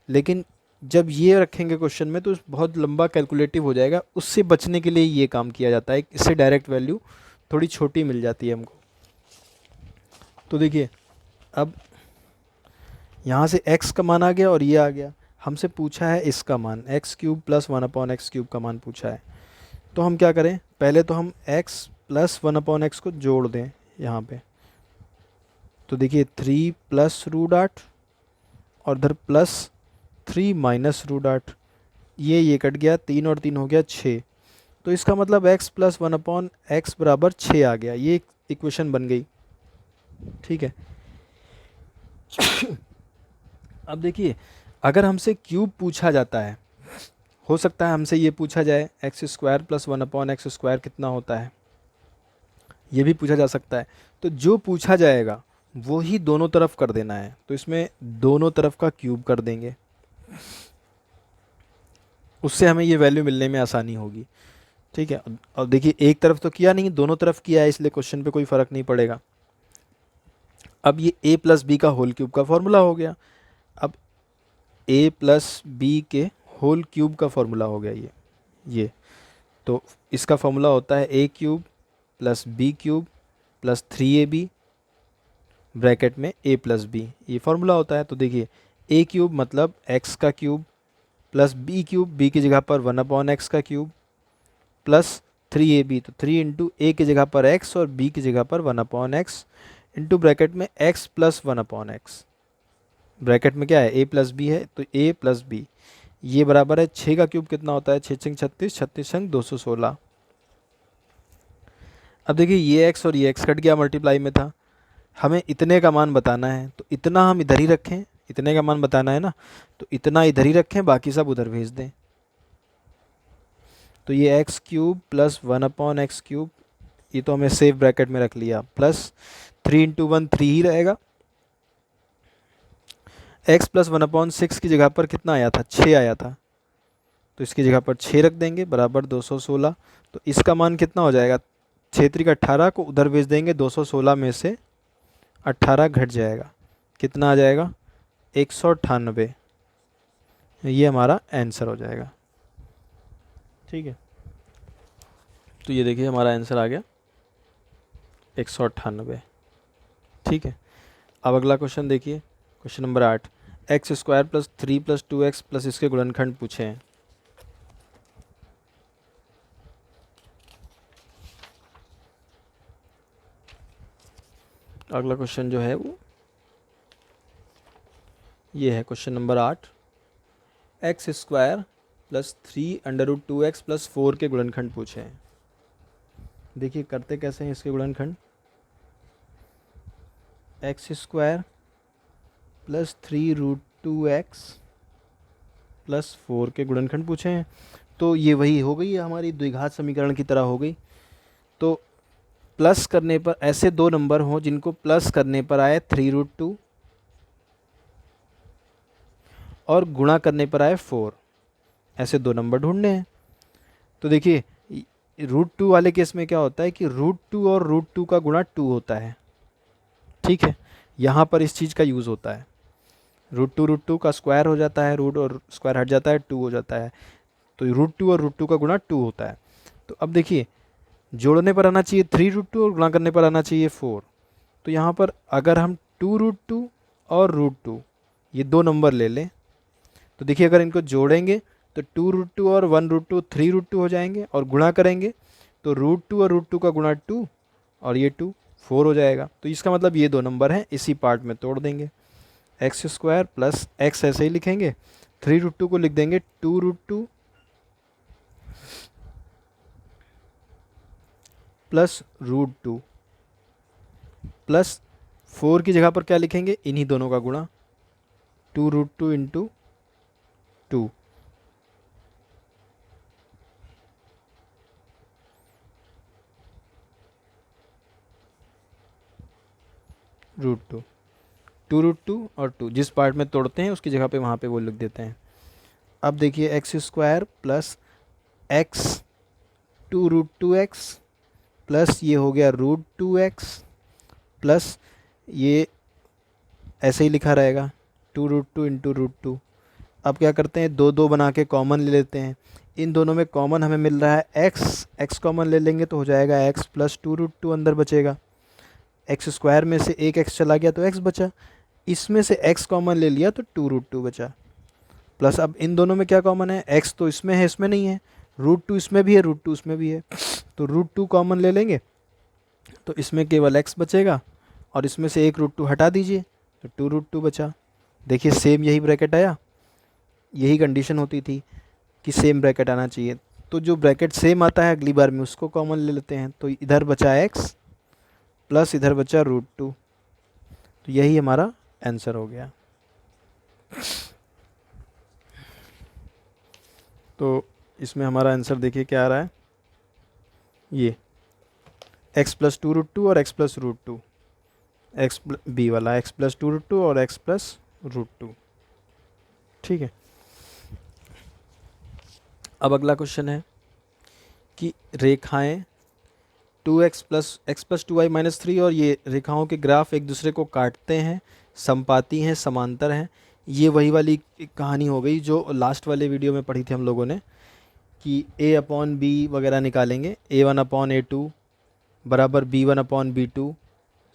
लेकिन जब ये रखेंगे क्वेश्चन में तो बहुत लंबा कैलकुलेटिव हो जाएगा, उससे बचने के लिए ये काम किया जाता है। इससे डायरेक्ट वैल्यू थोड़ी छोटी मिल जाती है हमको। तो देखिए अब यहाँ से x का मान आ गया और ये आ गया। हमसे पूछा है इसका मान x³ प्लस 1/x³ का मान पूछा है। तो हम क्या करें, पहले तो हम x प्लस 1/x को जोड़ दें यहाँ पे। तो देखिए 3 प्लस रूट 8 और इधर प्लस 3 माइनस रूट 8, ये कट गया, 3 और 3 हो गया 6। तो इसका मतलब x प्लस 1/x बराबर 6 आ गया। ये इक्वेशन बन गई। ठीक है। अब देखिए अगर हमसे क्यूब पूछा जाता है, हो सकता है हमसे ये पूछा जाए x² प्लस 1/x² कितना होता है, ये भी पूछा जा सकता है। तो जो पूछा जाएगा वो ही दोनों तरफ कर देना है। तो इसमें दोनों तरफ का क्यूब कर देंगे, उससे हमें ये वैल्यू मिलने में आसानी होगी। ठीक है। और देखिए एक तरफ तो किया नहीं, दोनों तरफ किया है, इसलिए क्वेश्चन पे कोई फ़र्क नहीं पड़ेगा। अब ये a प्लस बी का होल क्यूब का फॉर्मूला हो गया। अब a प्लस बी के होल क्यूब का फॉर्मूला हो गया ये। तो इसका फॉर्मूला होता है a³ plus b³ plus 3ab bracket में a प्लस बी, ये फार्मूला होता है। तो देखिए a³ मतलब x का क्यूब प्लस b³ b की जगह पर 1/x का क्यूब प्लस 3ab, तो 3 इंटू a की जगह पर x और b की जगह पर 1/x इंटू ब्रैकेट में x प्लस 1/x। ब्रैकेट में क्या है, a प्लस बी है, तो a प्लस बी ये बराबर है 6 का क्यूब कितना होता है, 6 छंग 36, 36 छंग 216। अब देखिए ये x और ये x कट गया, मल्टीप्लाई में था। हमें इतने का मान बताना है, तो इतना हम इधर ही रखें, इतने का मान बताना है ना, तो इतना इधर ही रखें, बाकी सब उधर भेज दें। तो ये x³ प्लस 1/x³, ये तो हमें सेफ ब्रैकेट में रख लिया, प्लस 3 इंटू 1 3 ही रहेगा। x प्लस 1/6 की जगह पर कितना आया था, 6 आया था, तो इसकी जगह पर 6 रख देंगे बराबर 216। तो इसका मान कितना हो जाएगा, 6 3 18 को उधर भेज देंगे, 216 में से 18 घट जाएगा, कितना आ जाएगा 198। ये हमारा आंसर हो जाएगा। ठीक है, तो ये देखिए हमारा आंसर आ गया 198। ठीक है। अब अगला क्वेश्चन देखिए, question number 8, x² plus 3 plus 2x plus इसके गुणनखंड पूछे हैं। अगला क्वेश्चन जो है वो ये है, question number 8, x² plus 3√2x plus 4 के गुणनखंड पूछे हैं। देखिए करते कैसे हैं इसके गुणनखंड, x² प्लस 3√2x प्लस 4 के गुणनखंड पूछे हैं। तो ये वही हो गई, हमारी द्विघात समीकरण की तरह हो गई। तो प्लस करने पर ऐसे दो नंबर हों जिनको प्लस करने पर आए 3√2 और गुणा करने पर आए 4, ऐसे दो नंबर ढूंढने हैं। तो देखिए √2 वाले केस में क्या होता है कि √2 और √2 का गुणा 2 होता है। ठीक है, यहाँ पर इस चीज़ का यूज़ होता है, √2 का स्क्वायर हो जाता है, रूट और स्क्वायर हट जाता है, 2 हो जाता है। तो √2 और √2 का गुणा 2 होता है। तो अब देखिए जोड़ने पर आना चाहिए 3√2 और गुणा करने पर आना चाहिए 4। तो यहाँ पर अगर हम 2√2 और √2 ये दो नंबर ले लें, तो देखिए अगर इनको जोड़ेंगे तो 2√2 और 1√2 3√2 हो जाएंगे, और गुणा करेंगे तो √2 और √2 का गुणा 2 और ये 2 4 हो जाएगा। तो इसका मतलब ये दो नंबर हैं, इसी पार्ट में तोड़ देंगे। x² प्लस x ऐसे ही लिखेंगे, 3√2 को लिख देंगे 2√2 प्लस √2 प्लस 4 की जगह पर क्या लिखेंगे, इन्हीं दोनों का गुणा, 2√2 इंटू 2। √2 2√2 और 2 जिस पार्ट में तोड़ते हैं उसकी जगह पे वहाँ पे वो लिख देते हैं। अब देखिए x² plus x 2√2x plus ये हो गया √2x प्लस ये ऐसे ही लिखा रहेगा 2√2 इंटू √2। अब क्या करते हैं, दो दो बना के कॉमन ले लेते हैं। इन दोनों में कॉमन हमें मिल रहा है x कॉमन ले लेंगे तो हो जाएगा x प्लस 2√2 अंदर बचेगा। x² में से एक x चला गया तो x बचा, इसमें से x कॉमन ले लिया तो 2√2 बचा। प्लस अब इन दोनों में क्या कॉमन है, x तो इसमें है इसमें नहीं है, √2 इसमें भी है √2 इसमें भी है, तो √2 कॉमन ले लेंगे तो इसमें केवल x बचेगा और इसमें से एक √2 हटा दीजिए तो 2√2 बचा। देखिए सेम यही ब्रैकेट आया, यही कंडीशन होती थी कि सेम ब्रैकेट आना चाहिए। तो जो ब्रैकेट सेम आता है अगली बार में उसको कॉमन ले लेते हैं, तो इधर बचा x प्लस इधर बचा √2, तो यही हमारा आंसर हो गया। तो इसमें हमारा आंसर देखिए क्या आ रहा है, ये x प्लस 2√2 और x प्लस √2, बी वाला x प्लस 2√2 और x प्लस √2। ठीक है, अब अगला क्वेश्चन है कि रेखाएं 2x plus x plus 2y minus 3 और ये रेखाओं के ग्राफ एक दूसरे को काटते हैं, समपाती हैं, समांतर हैं। ये वही वाली कहानी हो गई जो लास्ट वाले वीडियो में पढ़ी थी हम लोगों ने कि a/b वगैरह निकालेंगे, a1/a2 बराबर b1/b2,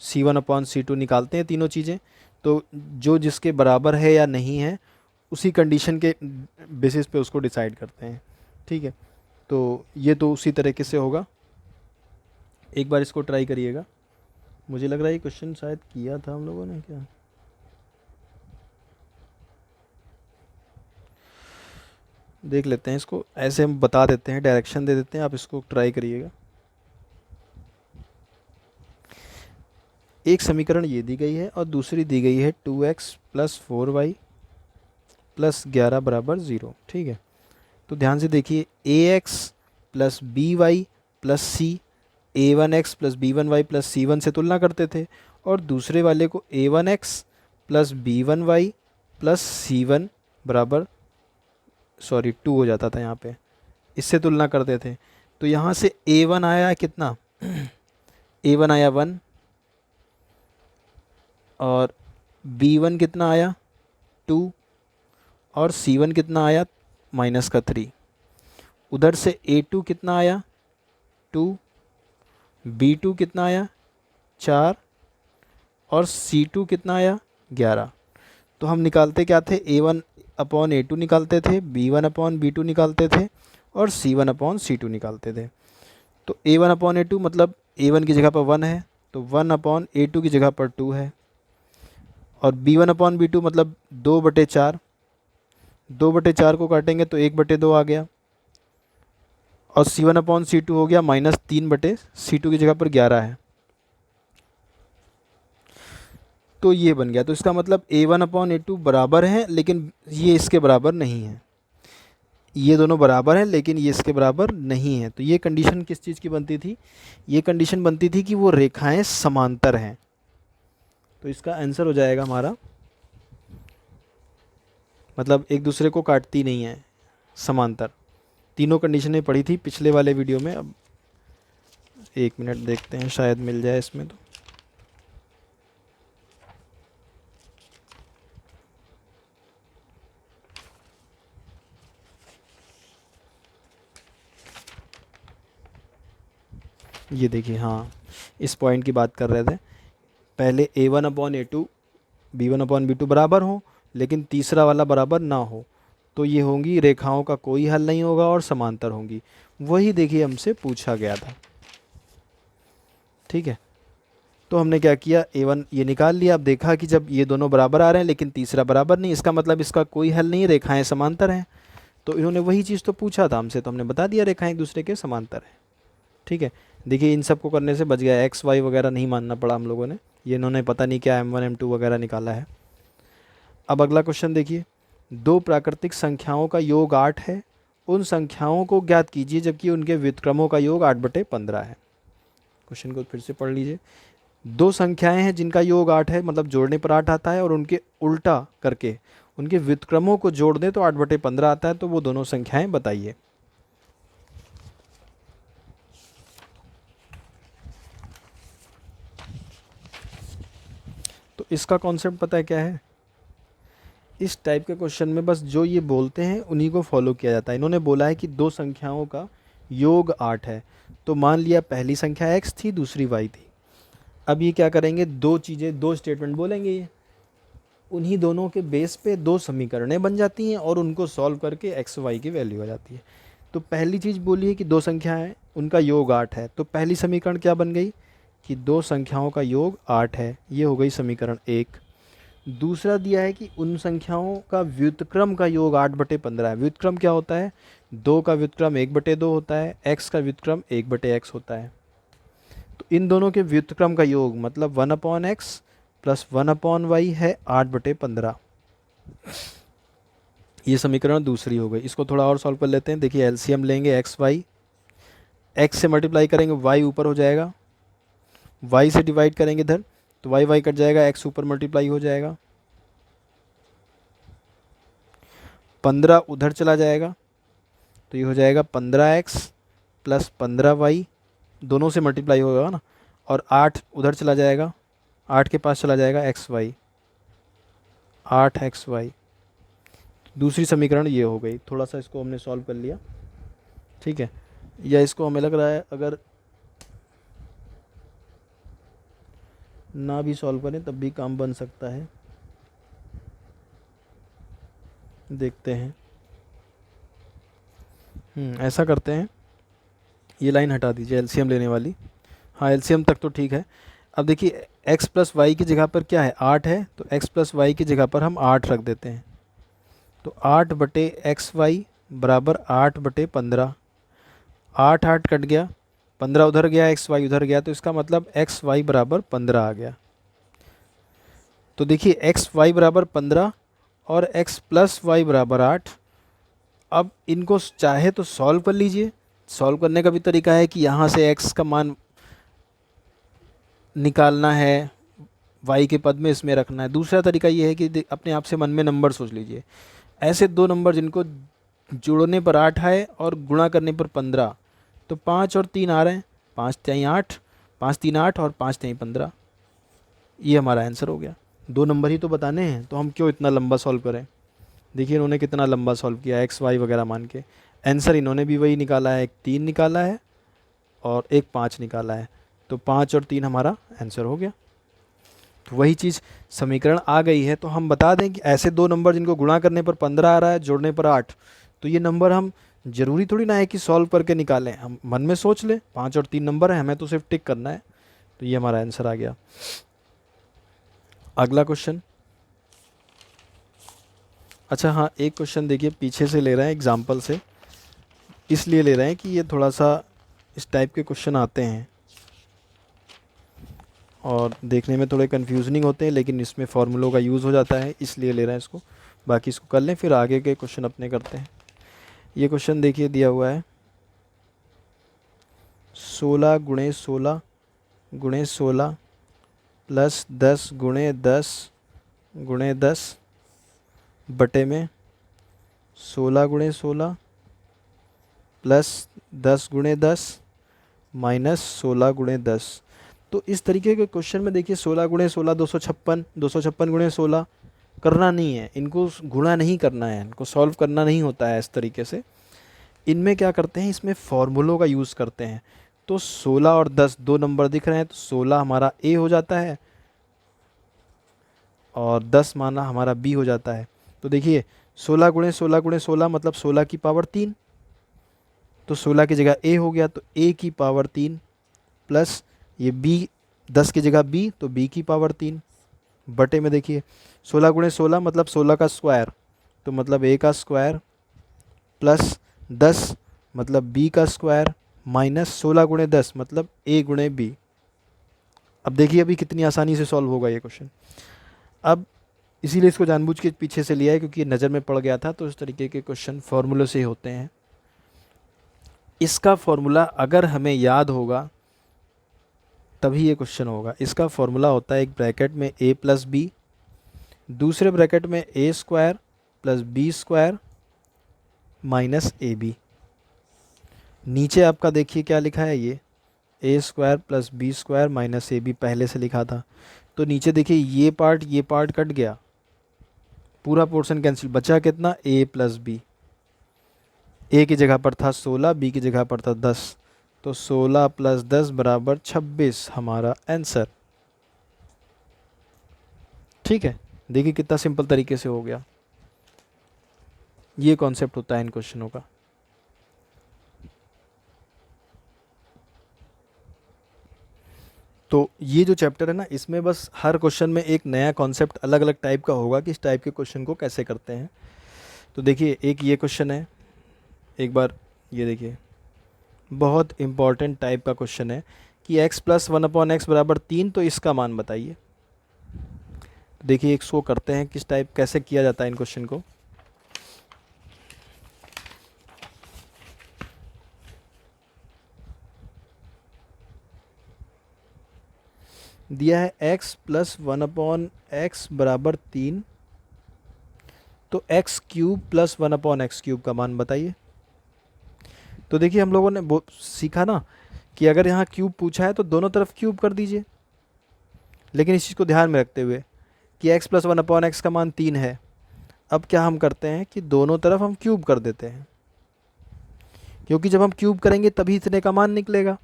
c1/c2 निकालते हैं तीनों चीज़ें। तो जो जिसके बराबर है या नहीं है उसी कंडीशन के बेसिस पे उसको डिसाइड करते हैं। ठीक है, तो ये तो उसी तरीके से होगा, एक बार इसको ट्राई करिएगा। मुझे लग रहा है ये क्वेश्चन शायद किया था हम लोगों ने, क्या देख लेते हैं इसको, ऐसे हम बता देते हैं, डायरेक्शन दे देते हैं, आप इसको ट्राई करिएगा। एक समीकरण ये दी गई है और दूसरी दी गई है 2x प्लस 4y प्लस 11 बराबर 0। ठीक है, तो ध्यान से देखिए, ax plus by plus c, a1x plus b1y plus c1 से तुलना करते थे और दूसरे वाले को a1x plus b1y plus c1 बराबर 2 हो जाता था यहाँ पे, इससे तुलना करते थे। तो यहाँ से a1 आया कितना a1 आया 1 और b1 कितना आया 2 और c1 कितना आया -3। उधर से a2 कितना आया 2, b2 कितना आया 4 और c2 कितना आया 11। तो हम निकालते क्या थे, a1/a2 निकालते थे, b1/b2 निकालते थे और c1/c2 निकालते थे। तो a1/a2 मतलब a1 की जगह पर 1 है तो 1/a2 की जगह पर 2 है, और b1/b2 मतलब 2/4, 2/4 को काटेंगे तो 1/2 आ गया, और c1/c2 हो गया -3/c2 की जगह पर 11 है, तो ये बन गया। तो इसका मतलब a1/a2 बराबर है लेकिन ये इसके बराबर नहीं है, ये दोनों बराबर हैं लेकिन ये इसके बराबर नहीं है। तो ये कंडीशन किस चीज़ की बनती थी, ये कंडीशन बनती थी कि वो रेखाएं समांतर हैं। तो इसका आंसर हो जाएगा हमारा, मतलब एक दूसरे को काटती नहीं है, समांतर। तीनों कंडीशनें पढ़ी थी पिछले वाले वीडियो में। अब एक मिनट देखते हैं, शायद मिल जाए इसमें। तो ये देखिए, हाँ इस पॉइंट की बात कर रहे थे, पहले a1/a2 b1/b2 बराबर हो लेकिन तीसरा वाला बराबर ना हो तो ये होंगी रेखाओं का कोई हल नहीं होगा और समांतर होंगी। वही देखिए हमसे पूछा गया था। ठीक है, तो हमने क्या किया, A1 ये निकाल लिया। अब देखा कि जब ये दोनों बराबर आ रहे हैं लेकिन तीसरा बराबर नहीं, इसका मतलब इसका कोई हल नहीं, रेखाएं समांतर हैं। तो इन्होंने वही चीज़ तो पूछा था हमसे, तो हमने बता दिया रेखाएं एक दूसरे के समांतर हैं। ठीक है, देखिए इन सब को करने से बच गया, एक्स वाई वगैरह नहीं मानना पड़ा हम लोगों ने। ये इन्होंने पता नहीं क्या M1 M2 वगैरह निकाला है। अब अगला क्वेश्चन देखिए, दो प्राकृतिक संख्याओं का योग 8 है, उन संख्याओं को ज्ञात कीजिए जबकि उनके व्युत्क्रमों का योग 8/15 है। क्वेश्चन को फिर से पढ़ लीजिए। दो संख्याएं हैं जिनका योग 8 है, मतलब जोड़ने पर 8 आता है, और उनके उल्टा करके उनके व्युत्क्रमों को जोड़ दें तो 8/15 आता है, तो वो दोनों संख्याएं बताइए। तो इसका कॉन्सेप्ट पता है क्या है, इस टाइप के क्वेश्चन में बस जो ये बोलते हैं उन्हीं को फॉलो किया जाता है। इन्होंने बोला है कि दो संख्याओं का योग 8 है, तो मान लिया पहली संख्या x थी, दूसरी y थी। अब ये क्या करेंगे, दो चीज़ें, दो स्टेटमेंट बोलेंगे, ये उन्हीं दोनों के बेस पे दो समीकरणें बन जाती हैं और उनको सॉल्व करके x y की वैल्यू आ जाती है। तो पहली चीज़ बोली है कि दो संख्याएं हैं, उनका योग 8 है, तो पहली समीकरण क्या बन गई कि दो संख्याओं का योग 8 है, ये हो गई समीकरण 1। दूसरा दिया है कि उन संख्याओं का व्युत्क्रम का योग 8/15 है। व्युत्क्रम क्या होता है, दो का व्युत्क्रम 1/2 होता है, x का व्युत्क्रम 1/x होता है। तो इन दोनों के व्युत्क्रम का योग मतलब 1/x प्लस 1/y है 8/15। ये समीकरण दूसरी हो गई। इसको थोड़ा और सॉल्व कर लेते हैं। देखिए एलसीएम लेंगे एक्स वाई, एक्स से मल्टीप्लाई करेंगे वाई ऊपर हो जाएगा, वाई से डिवाइड करेंगे इधर तो वाई वाई कट जाएगा, एक्स ऊपर मल्टीप्लाई हो जाएगा, 15 उधर चला जाएगा तो ये हो जाएगा 15x प्लस 15y, दोनों से मल्टीप्लाई होगा ना, और 8 उधर चला जाएगा, 8 के पास चला जाएगा एक्स वाई, 8xy। दूसरी समीकरण ये हो गई। थोड़ा सा इसको हमने सॉल्व कर लिया। ठीक है, या इसको हमें लग रहा है अगर ना भी सॉल्व करें तब भी काम बन सकता है, देखते हैं। ऐसा करते हैं, ये लाइन हटा दीजिए एलसीएम लेने वाली। हाँ एलसीएम तक तो ठीक है। अब देखिए x प्लस वाई की जगह पर क्या है, 8 है, तो x प्लस वाई की जगह पर हम 8 रख देते हैं। तो 8/xy बराबर 8/15। 8 8 कट गया, 15 उधर गया, एक्स वाई उधर गया, तो इसका मतलब एक्स वाई बराबर 15 आ गया। तो देखिए एक्स वाई बराबर 15 और एक्स प्लस वाई बराबर 8। अब इनको चाहे तो सॉल्व कर लीजिए। सॉल्व करने का भी तरीका है कि यहाँ से x का मान निकालना है, y के पद में इसमें रखना है। दूसरा तरीका ये है कि अपने आप से मन में नंबर सोच लीजिए, ऐसे दो नंबर जिनको जोड़ने पर 8 है और गुणा करने पर 15, तो 5 और 3 आ रहे हैं, 5 3 8, 5 3 8 और 5 3 15। ये हमारा आंसर हो गया। दो नंबर ही तो बताने हैं, तो हम क्यों इतना लंबा सॉल्व करें। देखिए इन्होंने कितना लंबा सॉल्व किया, एक्स वाई वगैरह मान के। आंसर इन्होंने भी वही निकाला है, एक 3 निकाला है और एक 5 निकाला है, तो 5 और 3 हमारा आंसर हो गया। तो वही चीज़ समीकरण आ गई है, तो हम बता दें कि ऐसे दो नंबर जिनको गुणा करने पर 15 आ रहा है, जोड़ने पर 8, तो ये नंबर हम जरूरी थोड़ी ना है कि सॉल्व करके निकालें, हम मन में सोच लें 5 और 3 नंबर है, हमें तो सिर्फ टिक करना है। तो ये हमारा आंसर आ गया। अगला क्वेश्चन, अच्छा हाँ एक क्वेश्चन देखिए पीछे से ले रहे हैं एग्जाम्पल से, इसलिए ले रहे हैं कि ये थोड़ा सा इस टाइप के क्वेश्चन आते हैं और देखने में थोड़े कन्फ्यूजनिंग होते हैं, लेकिन इसमें फार्मूलों का यूज़ हो जाता है, इसलिए ले रहे हैं इसको। बाकी इसको कर लें, फिर आगे के क्वेश्चन अपने करते हैं। ये क्वेश्चन देखिए दिया हुआ है 16 गुणे 16 गुणे 16 प्लस 10 गुणे 10 गुणे 10 बटे में 16 गुणे 16 प्लस 10 गुणे 10 माइनस 16 गुणे 10। तो इस तरीके के क्वेश्चन में देखिए 16 गुणे 16 256, 256 गुणे 16 करना नहीं है, इनको गुणा नहीं करना है, इनको सॉल्व करना नहीं होता है इस तरीके से। इनमें क्या करते हैं, इसमें फॉर्मूलों का यूज़ करते हैं। तो 16 और 10 दो नंबर दिख रहे हैं, तो 16 हमारा ए हो जाता है और 10 माना हमारा बी हो जाता है। तो देखिए 16 गुणे 16 गुणे 16 मतलब 16 की पावर 3, तो 16 की जगह a हो गया, तो a की पावर 3 प्लस ये b, 10 की जगह b, तो b की पावर 3 बटे में देखिए 16 गुणे 16 मतलब 16 का स्क्वायर, तो मतलब a का स्क्वायर प्लस 10 मतलब b का स्क्वायर माइनस 16 गुणे 10 मतलब a गुणे b। अब देखिए अभी कितनी आसानी से सॉल्व होगा ये क्वेश्चन। अब इसीलिए इसको जानबूझ के पीछे से लिया है क्योंकि ये नज़र में पड़ गया था, तो इस तरीके के क्वेश्चन फॉर्मूले से ही होते हैं। इसका फॉर्मूला अगर हमें याद होगा तभी ये क्वेश्चन होगा। इसका फॉर्मूला होता है एक ब्रैकेट में a प्लस बी, दूसरे ब्रैकेट में a square plus B square minus A B. नीचे आपका देखिए क्या लिखा है, ये a square plus B square minus A B पहले से लिखा था। तो नीचे देखिए ये पार्ट कट गया, पूरा पोर्शन कैंसिल, बचा कितना a प्लस बी। a की जगह पर था 16, b की जगह पर था 10, तो 16 प्लस 10 बराबर 26 हमारा आंसर। ठीक है, देखिए कितना सिंपल तरीके से हो गया। ये कॉन्सेप्ट होता है इन क्वेश्चनों का। तो ये जो चैप्टर है ना, इसमें बस हर क्वेश्चन में एक नया कॉन्सेप्ट अलग अलग टाइप का होगा कि इस टाइप के क्वेश्चन को कैसे करते हैं। तो देखिए एक ये क्वेश्चन है, एक बार ये देखिए, बहुत इम्पॉर्टेंट टाइप का क्वेश्चन है कि x प्लस 1/x बराबर 3, तो इसका मान बताइए। देखिए इसको करते हैं किस टाइप, कैसे किया जाता है इन क्वेश्चन को। दिया है x प्लस 1/x बराबर 3, तो x cube plus 1/x cube का मान बताइए। तो देखिए हम लोगों ने सीखा ना कि अगर यहाँ क्यूब पूछा है तो दोनों तरफ क्यूब कर दीजिए, लेकिन इस चीज़ को ध्यान में रखते हुए कि x प्लस 1/x का मान 3 है। अब क्या हम करते हैं कि दोनों तरफ हम क्यूब कर देते हैं, क्योंकि जब हम क्यूब करेंगे तभी इतने का मान निकलेगा।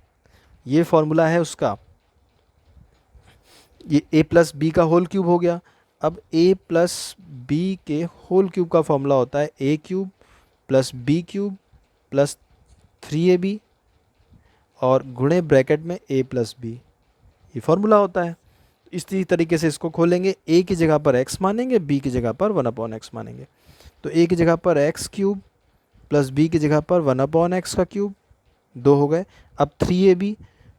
ये फॉर्मूला है उसका, ये a प्लस बी का होल क्यूब हो गया। अब a प्लस बी के होल क्यूब का फॉर्मूला होता है a cube plus B cube plus 3ab और गुणे ब्रैकेट में a प्लस बी, ये फॉर्मूला होता है। इसी तरीके से इसको खोलेंगे, a की जगह पर x मानेंगे, b की जगह पर 1/x मानेंगे। तो a की जगह पर x क्यूब प्लस b की जगह पर 1/x का क्यूब, 2 हो गए। अब 3ab,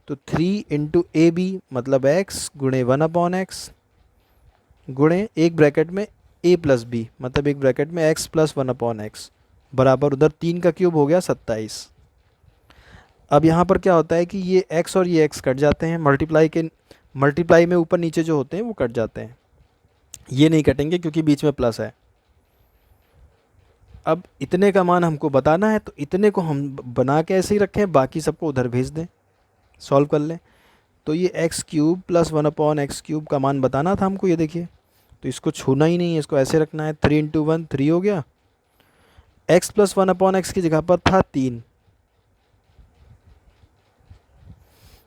तो 3 इंटू ए बी मतलब x गुणे 1/x गुणे एक ब्रैकेट में a प्लस बी मतलब एक ब्रैकेट में x प्लस 1/x बराबर उधर 3 का क्यूब हो गया 27। अब यहाँ पर क्या होता है कि ये x और ये x कट जाते हैं, मल्टीप्लाई में ऊपर नीचे जो होते हैं वो कट जाते हैं, ये नहीं कटेंगे क्योंकि बीच में प्लस है। अब इतने का मान हमको बताना है, तो इतने को हम बना के ऐसे ही रखें, बाकी सबको उधर भेज दें, सॉल्व कर लें। तो ये x cube plus 1/x cube का मान बताना था हमको, ये देखिए, तो इसको छूना ही नहीं है, इसको ऐसे रखना है। 3 इंटू 1 3 हो गया, x प्लस 1/x की जगह पर था 3,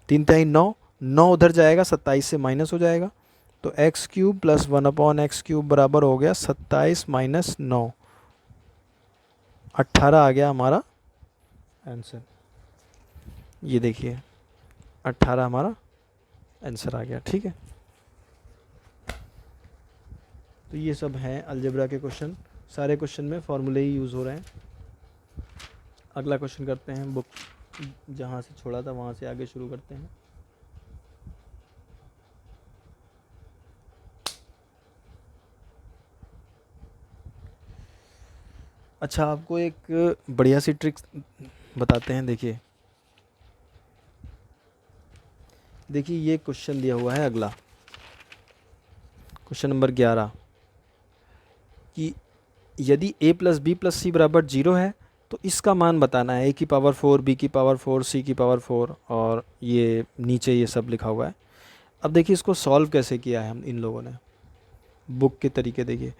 3 3 9, 9 उधर जाएगा 27 से माइनस हो जाएगा, तो x cube plus 1/x cube बराबर हो गया 27 माइनस 9, 18 आ गया हमारा आंसर। ये देखिए 18 हमारा आंसर आ गया। ठीक है, तो ये सब हैं अलजेब्रा के क्वेश्चन, सारे क्वेश्चन में फॉर्मूले ही यूज़ हो रहे हैं। अगला क्वेश्चन करते हैं, बुक जहाँ से छोड़ा था वहाँ से आगे शुरू करते हैं। अच्छा, आपको एक बढ़िया सी ट्रिक बताते हैं। देखिए ये क्वेश्चन दिया हुआ है अगला, क्वेश्चन नंबर 11, कि यदि a प्लस बी प्लस सी बराबर 0 है तो इसका मान बताना है। a की पावर 4, b की पावर 4, c की पावर 4 और ये नीचे ये सब लिखा हुआ है। अब देखिए इसको सॉल्व कैसे किया है हम इन लोगों ने, बुक के तरीके देखिए,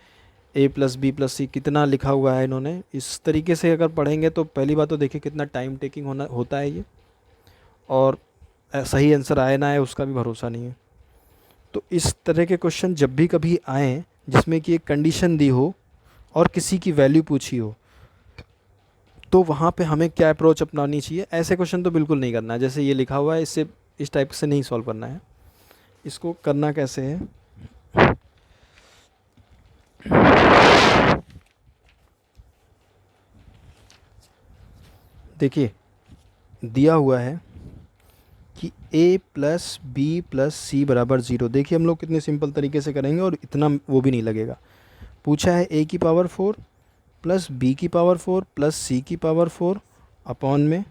a प्लस बी प्लस सी कितना लिखा हुआ है इन्होंने। इस तरीके से अगर पढ़ेंगे तो पहली बात तो देखिए कितना टाइम टेकिंग होता है ये, और सही आंसर आए ना आए उसका भी भरोसा नहीं है। तो इस तरह के क्वेश्चन जब भी कभी आएँ जिसमें कि एक कंडीशन दी हो और किसी की वैल्यू पूछी हो, तो वहाँ पे हमें क्या अप्रोच अपनानी चाहिए? ऐसे क्वेश्चन तो बिल्कुल नहीं करना है जैसे ये लिखा हुआ है, इससे इस टाइप से नहीं सॉल्व करना है। इसको करना कैसे है, देखिए दिया हुआ है कि a प्लस बी प्लस सी बराबर 0। देखिए हम लोग कितने सिंपल तरीके से करेंगे और इतना वो भी नहीं लगेगा। पूछा है a की पावर 4 प्लस बी की पावर 4 प्लस सी की पावर 4 अपॉन में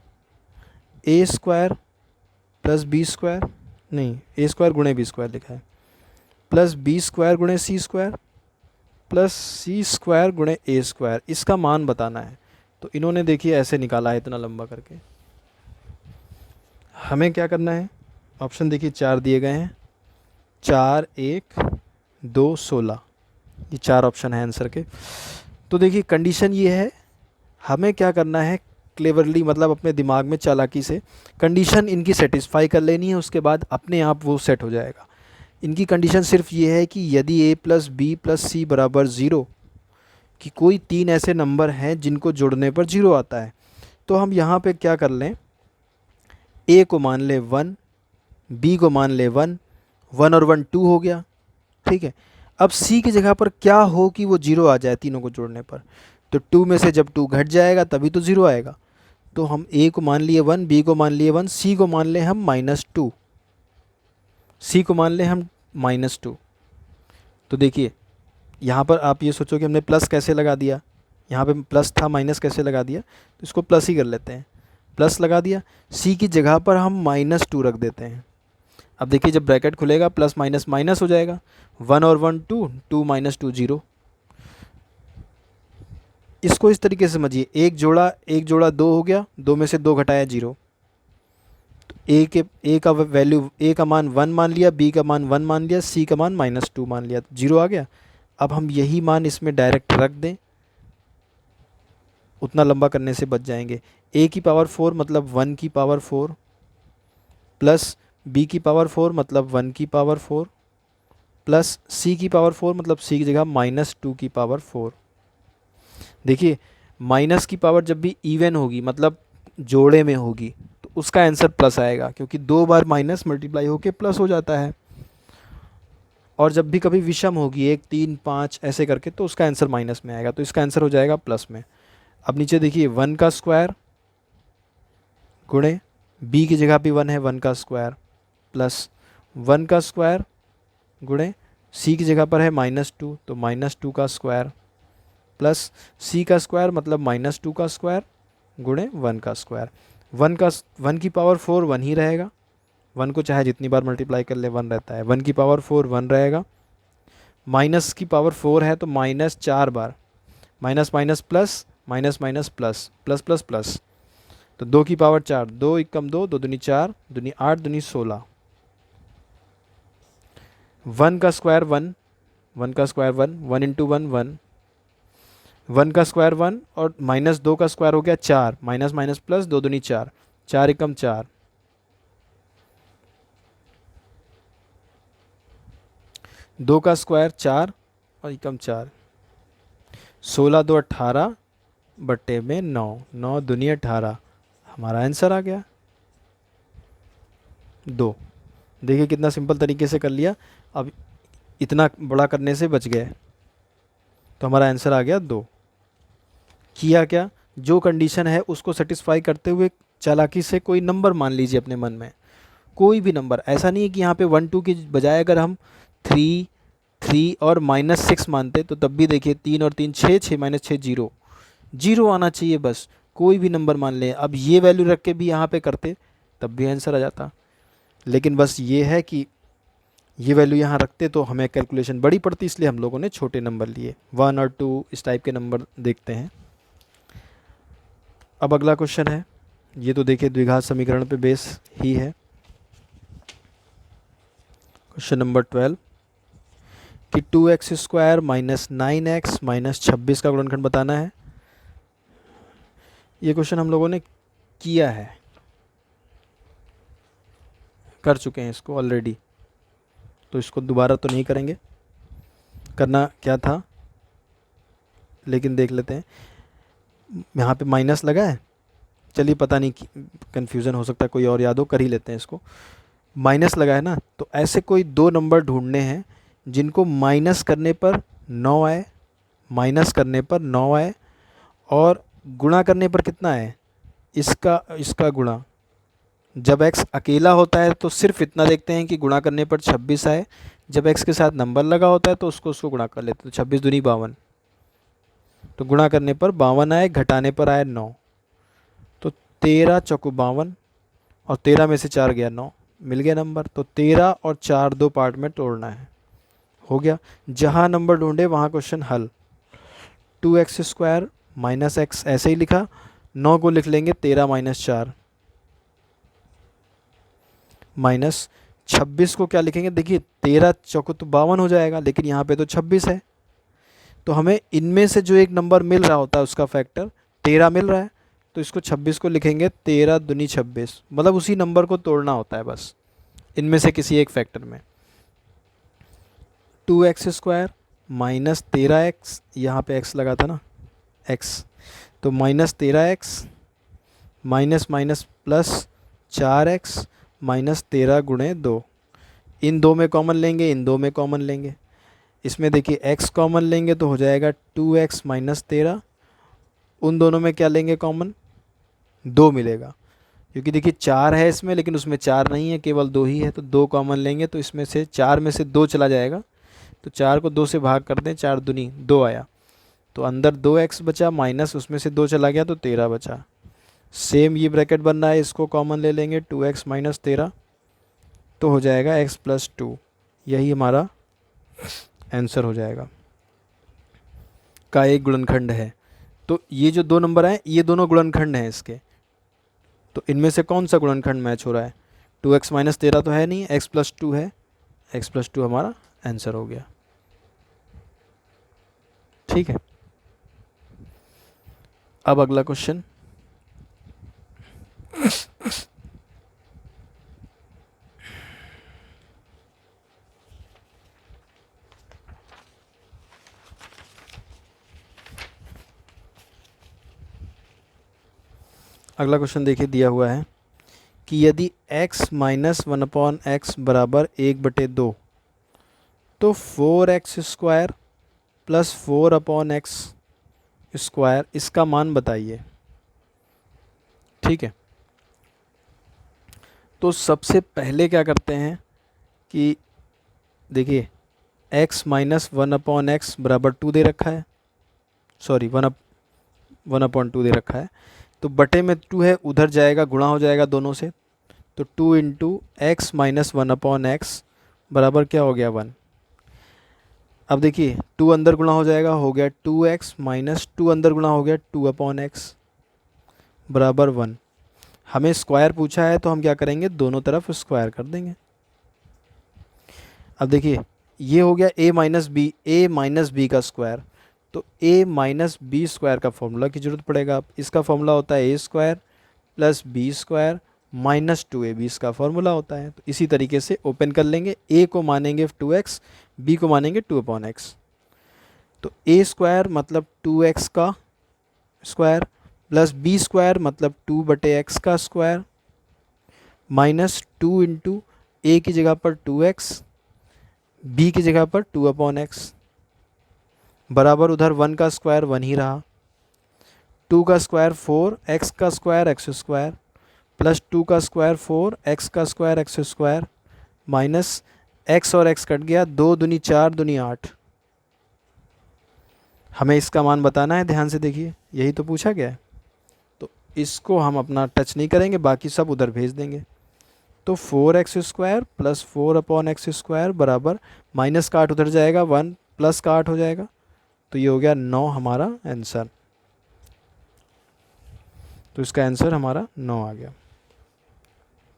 ए स्क्वायर प्लस बी स्क्वायर, नहीं ए स्क्वायर गुणे बी स्क्वायर लिखा है, प्लस बी स्क्वायर गुणे सी स्क्वायर प्लस सी स्क्वायर गुणे ए स्क्वायर। इसका मान बताना है। तो इन्होंने देखिए ऐसे निकाला है इतना लंबा करके। हमें क्या करना है, ऑप्शन देखिए 4 दिए गए हैं, 4 1 2 16, ये 4 ऑप्शन है आंसर के। तो देखिए कंडीशन ये है, हमें क्या करना है क्लेवरली, मतलब अपने दिमाग में चालाकी से कंडीशन इनकी सेटिस्फाई कर लेनी है, उसके बाद अपने आप वो सेट हो जाएगा। इनकी कंडीशन सिर्फ ये है कि यदि a प्लस बी प्लस सी बराबर 0, कि कोई 3 ऐसे नंबर हैं जिनको जोड़ने पर 0 आता है। तो हम यहाँ पे क्या कर लें, a को मान ले 1, b को मान ले 1, 1 और 1 2 हो गया, ठीक है। अब c की जगह पर क्या हो कि वो 0 आ जाए तीनों को जोड़ने पर, तो 2 में से जब 2 घट जाएगा तभी तो 0 आएगा। तो हम a को मान लिए 1, b को मान लिए 1, c को मान ले हम -2, c को मान ले हम -2। तो देखिए यहाँ पर आप ये सोचो कि हमने प्लस कैसे लगा दिया, यहाँ पे प्लस था माइनस कैसे लगा दिया, तो इसको प्लस ही कर लेते हैं, प्लस लगा दिया। c की जगह पर हम -2 रख देते हैं। अब देखिए जब ब्रैकेट खुलेगा प्लस माइनस माइनस हो जाएगा, 1 और 1 2, 2 - 2 0। इसको इस तरीके से समझिए, एक जोड़ा 2 हो गया, 2 में से 2 घटाया 0। तो a का वैल्यू, a का मान 1 मान लिया, b का मान 1 मान लिया, c का मान -2 मान लिया, 0 आ गया। अब हम यही मान इसमें डायरेक्ट रख दें, उतना लंबा करने से बच जाएंगे। a की पावर 4 मतलब 1 की पावर 4 प्लस b की पावर 4 मतलब 1 की पावर 4 प्लस c की पावर 4 मतलब c की जगह -2 की पावर 4। देखिए माइनस की पावर जब भी इवन होगी, मतलब जोड़े में होगी, तो उसका आंसर प्लस आएगा, क्योंकि 2 बार माइनस मल्टीप्लाई होके प्लस हो जाता है। और जब भी कभी विषम होगी 1 3 5 ऐसे करके, तो उसका आंसर माइनस में आएगा, तो इसका आंसर हो जाएगा प्लस में। अब नीचे देखिए 1 का स्क्वायर गुणे b की जगह भी 1 है, 1 का स्क्वायर प्लस 1 का स्क्वायर गुणे c की जगह पर है -2, तो -2 का स्क्वायर प्लस c का स्क्वायर मतलब -2 का स्क्वायर गुणे 1 का स्क्वायर। 1 की पावर 4 1 ही रहेगा, 1 को चाहे जितनी बार मल्टीप्लाई कर ले 1 रहता है, 1 की पावर 4 1 रहेगा। माइनस की पावर 4 है तो माइनस 4 बार, minus minus plus, minus minus plus, plus plus plus, तो 2 की पावर 4, 2 एकम 2, 2 दूनी 4, दूनी 8, दूनी 16। 1 का स्क्वायर 1, 1 का स्क्वायर 1, 1 इंटू 1 1, 1 का स्क्वायर 1 और -2 का स्क्वायर हो गया 4, माइनस माइनस प्लस, 2 दूनी 4, 4 एकम 4, 2 का स्क्वायर 4 और एकम 4, 16 2 18 बट्टे में 9, 9 दूनी 18, हमारा आंसर आ गया 2। देखिए कितना सिंपल तरीके से कर लिया। अब इतना बड़ा करने से बच गए, तो हमारा आंसर आ गया 2। किया क्या, जो कंडीशन है उसको सेटिस्फाई करते हुए चालाकी से कोई नंबर मान लीजिए अपने मन में, कोई भी नंबर। ऐसा नहीं है कि यहाँ पे 1 2 की बजाय अगर हम 3 3 और -6 मानते तो तब भी देखिए 3 और 3 6, 6 - 6 0, 0 आना चाहिए बस, कोई भी नंबर मान लें। अब ये वैल्यू रख के भी यहाँ पे करते तब भी आंसर आ जाता, लेकिन बस ये है कि ये वैल्यू यहाँ रखते तो हमें कैलकुलेशन बड़ी पड़ती, इसलिए हम लोगों ने छोटे नंबर लिए, 1 और 2 इस टाइप के नंबर देखते हैं। अब अगला क्वेश्चन है, ये तो देखिए द्विघात समीकरण पे बेस ही है। क्वेश्चन नंबर 12 कि 2x square minus 9x minus 26 का गुणनखंड बताना है। ये क्वेश्चन हम लोगों ने किया है, कर चुके हैं इसको ऑलरेडी, तो इसको दोबारा तो नहीं करेंगे। करना क्या था लेकिन देख लेते हैं। यहाँ पे माइनस लगा है, चलिए पता नहीं कन्फ्यूज़न हो सकता है, कोई और याद हो, कर ही लेते हैं इसको। माइनस लगा है ना, तो ऐसे कोई दो नंबर ढूंढने हैं जिनको माइनस करने पर 9 आए, माइनस करने पर 9 आए, और गुणा करने पर कितना है, इसका इसका गुणा। जब x अकेला होता है तो सिर्फ इतना देखते हैं कि गुणा करने पर 26 आए, जब x के साथ नंबर लगा होता है तो उसको उसको गुणा कर लेते हैं, तो 26 दूनी 52, तो गुणा करने पर 52 आए, घटाने पर आए 9, तो 13 चौको 52, और 13 में से 4 गया 9, मिल गया नंबर। तो 13 और 4 दो पार्ट में तोड़ना है, हो गया। जहाँ नंबर ढूंढे वहाँ क्वेश्चन हल। 2x² माइनस एक्स ऐसे ही लिखा, 9 को लिख लेंगे 13 माइनस 4, माइनस 26 को क्या लिखेंगे, देखिए 13 चौको तो 52 हो जाएगा, लेकिन यहाँ पे तो 26 है, तो हमें इनमें से जो एक नंबर मिल रहा होता है उसका फैक्टर 13 मिल रहा है, तो इसको 26 को लिखेंगे 13 दूनी 26, मतलब उसी नंबर को तोड़ना होता है बस, इनमें से किसी एक फैक्टर में। 2x² माइनस 13x, यहाँ पे x लगा था ना, x, तो minus 13x minus minus plus 4x minus 13 गुणे 2, इन दो में कॉमन लेंगे, इन दो में कॉमन लेंगे, इसमें देखिए x कॉमन लेंगे तो हो जाएगा 2x माइनस 13, उन दोनों में क्या लेंगे कॉमन, 2 मिलेगा, क्योंकि देखिए 4 है इसमें लेकिन उसमें 4 नहीं है, केवल 2 ही है, तो 2 कॉमन लेंगे तो इसमें से 4 में से 2 चला जाएगा, तो 4 को 2 से भाग कर दें, 4 दूनी 2 आया, तो अंदर 2x बचा, माइनस उसमें से 2 चला गया तो 13 बचा। सेम ये ब्रैकेट बन रहा है, इसको कॉमन ले लेंगे, 2x माइनस 13, तो हो जाएगा x प्लस 2, यही हमारा आंसर हो जाएगा, का एक गुणनखंड है। तो ये जो दो नंबर हैं ये दोनों गुणनखंड हैं इसके, तो इनमें से कौन सा गुणनखंड मैच हो रहा है, 2x माइनस 13 तो है नहीं, x प्लस 2 है, x प्लस 2 हमारा आंसर हो गया। ठीक है, अब अगला क्वेश्चन। अगला क्वेश्चन देखिए, दिया हुआ है कि यदि x माइनस 1/x बराबर 1/2, तो 4x² प्लस 4/x², इसका मान बताइए। ठीक है, तो सबसे पहले क्या करते हैं कि देखिए x माइनस 1/x बराबर 2 दे रखा है, सॉरी 1/2 दे रखा है, तो बटे में 2 है, उधर जाएगा गुणा हो जाएगा दोनों से, तो 2 इंटू एक्स माइनस 1/x बराबर क्या हो गया 1। अब देखिए 2 अंदर गुणा हो जाएगा, हो गया 2x माइनस 2 अंदर गुणा हो गया 2/x बराबर 1। हमें स्क्वायर पूछा है तो हम क्या करेंगे, दोनों तरफ स्क्वायर कर देंगे। अब देखिए ये हो गया a माइनस बी का स्क्वायर, तो a माइनस बी स्क्वायर का फॉर्मूला की जरूरत पड़ेगा। अब इसका फॉर्मूला होता है a² plus b² minus 2ab, इसका फॉर्मूला होता है। तो इसी तरीके से ओपन कर लेंगे, a को मानेंगे 2x, b को मानेंगे 2/x, तो a² मतलब 2x का स्क्वायर प्लस b² मतलब 2/x का स्क्वायर माइनस 2 इंटू ए की जगह पर 2x, b की जगह पर 2/x बराबर उधर 1 का स्क्वायर 1 ही रहा, 2 का स्क्वायर 4, x का स्क्वायर x² प्लस 2 का स्क्वायर 4, x का स्क्वायर x² माइनस x और x कट गया, 2 दूनी 4 दूनी 8। हमें इसका मान बताना है, ध्यान से देखिए, यही तो पूछा गया है, तो इसको हम अपना टच नहीं करेंगे, बाकी सब उधर भेज देंगे। तो 4x² प्लस 4/x² बराबर माइनस का 8 उधर जाएगा, 1 प्लस का 8 हो जाएगा, तो ये हो गया 9 हमारा आंसर। तो इसका आंसर हमारा 9 आ गया।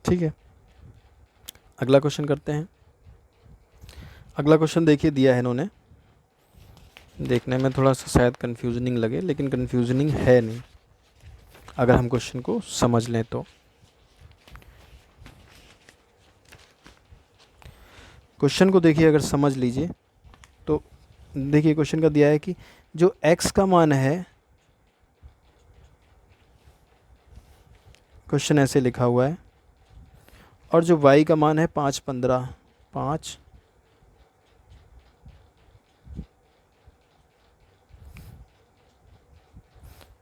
ठीक है, अगला क्वेश्चन करते हैं। अगला क्वेश्चन देखिए दिया है इन्होंने, देखने में थोड़ा सा शायद कन्फ्यूजनिंग लगे, लेकिन कन्फ्यूजनिंग है नहीं अगर हम क्वेश्चन को समझ लें तो। क्वेश्चन को देखिए अगर समझ लीजिए तो देखिए क्वेश्चन का दिया है कि जो x का मान है क्वेश्चन ऐसे लिखा हुआ है। और जो y का मान है 5 15 5,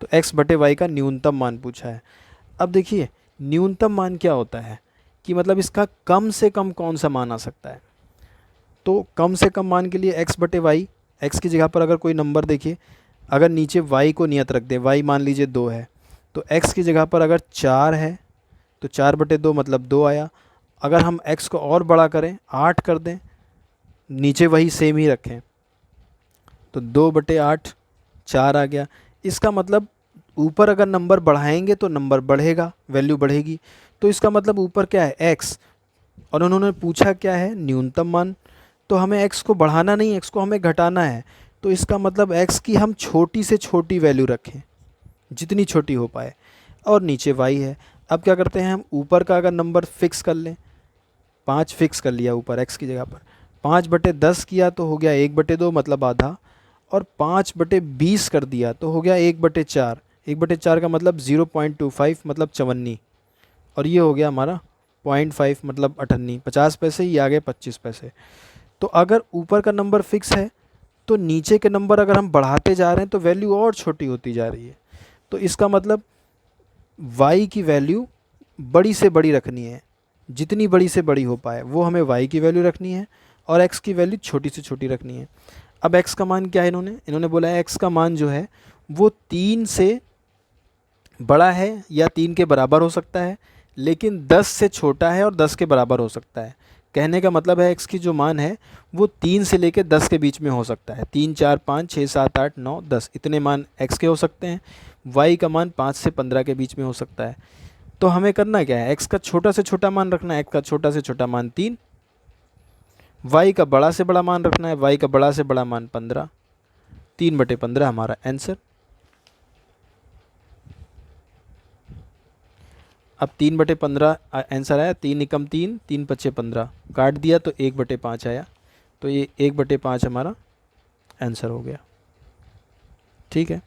तो x बटे y का न्यूनतम मान पूछा है। अब देखिए न्यूनतम मान क्या होता है कि मतलब इसका कम से कम कौन सा मान आ सकता है। तो कम से कम मान के लिए x बटे वाई, x की जगह पर अगर कोई नंबर देखिए, अगर नीचे y को नियत रख दें, y मान लीजिए 2 है, तो x की जगह पर अगर 4 है तो 4 बटे 2 मतलब 2 आया। अगर हम x को और बड़ा करें 8 कर दें, नीचे वही सेम ही रखें, तो 2 बटे 8 4 आ गया। इसका मतलब ऊपर अगर नंबर बढ़ाएंगे तो नंबर बढ़ेगा, वैल्यू बढ़ेगी। तो इसका मतलब ऊपर क्या है x, और उन्होंने पूछा क्या है न्यूनतम मान, तो हमें x को बढ़ाना नहीं, x को हमें घटाना है। तो इसका मतलब x की हम छोटी से छोटी वैल्यू रखें, जितनी छोटी हो पाए, और नीचे y है। अब क्या करते हैं हम, ऊपर का अगर नंबर फिक्स कर लें, 5 फिक्स कर लिया ऊपर x की जगह पर, 5 बटे 10 किया तो हो गया 1 बटे 2 मतलब आधा, और 5 बटे 20 कर दिया तो हो गया 1 बटे 4। 1 बटे 4 का मतलब 0.25 मतलब 54, और ये हो गया हमारा 0.5 मतलब 58, 50 पैसे, ही आ गए 25 पैसे। तो अगर ऊपर का नंबर फिक्स है तो नीचे के नंबर अगर हम बढ़ाते जा रहे हैं तो वैल्यू और छोटी होती जा रही है। तो इसका मतलब y की वैल्यू बड़ी से बड़ी रखनी है, जितनी बड़ी से बड़ी हो पाए वो हमें y की वैल्यू रखनी है, और x की वैल्यू छोटी से छोटी रखनी है। अब x का मान क्या है, इन्होंने बोला है x का मान जो है वो 3 से बड़ा है या 3 के बराबर हो सकता है, लेकिन 10 से छोटा है और 10 के बराबर हो सकता है। कहने का मतलब है x की जो मान है वो 3 से लेकर 10 के बीच में हो सकता है। 3 4 5 6 7 8 9 10 इतने मान x के हो सकते हैं। y का मान 5 से 15 के बीच में हो सकता है। तो हमें करना क्या है, x का छोटा से छोटा मान रखना है, x का छोटा से छोटा मान 3, y का बड़ा से बड़ा मान रखना है, y का बड़ा से बड़ा मान 15, 3 बटे 15 हमारा आंसर। अब 3 बटे 15 आंसर आया, 3 एकम 3, 3 पच्चे 15, काट दिया तो 1 बटे 5 आया। तो ये 1 बटे 5 हमारा आंसर हो गया। ठीक है।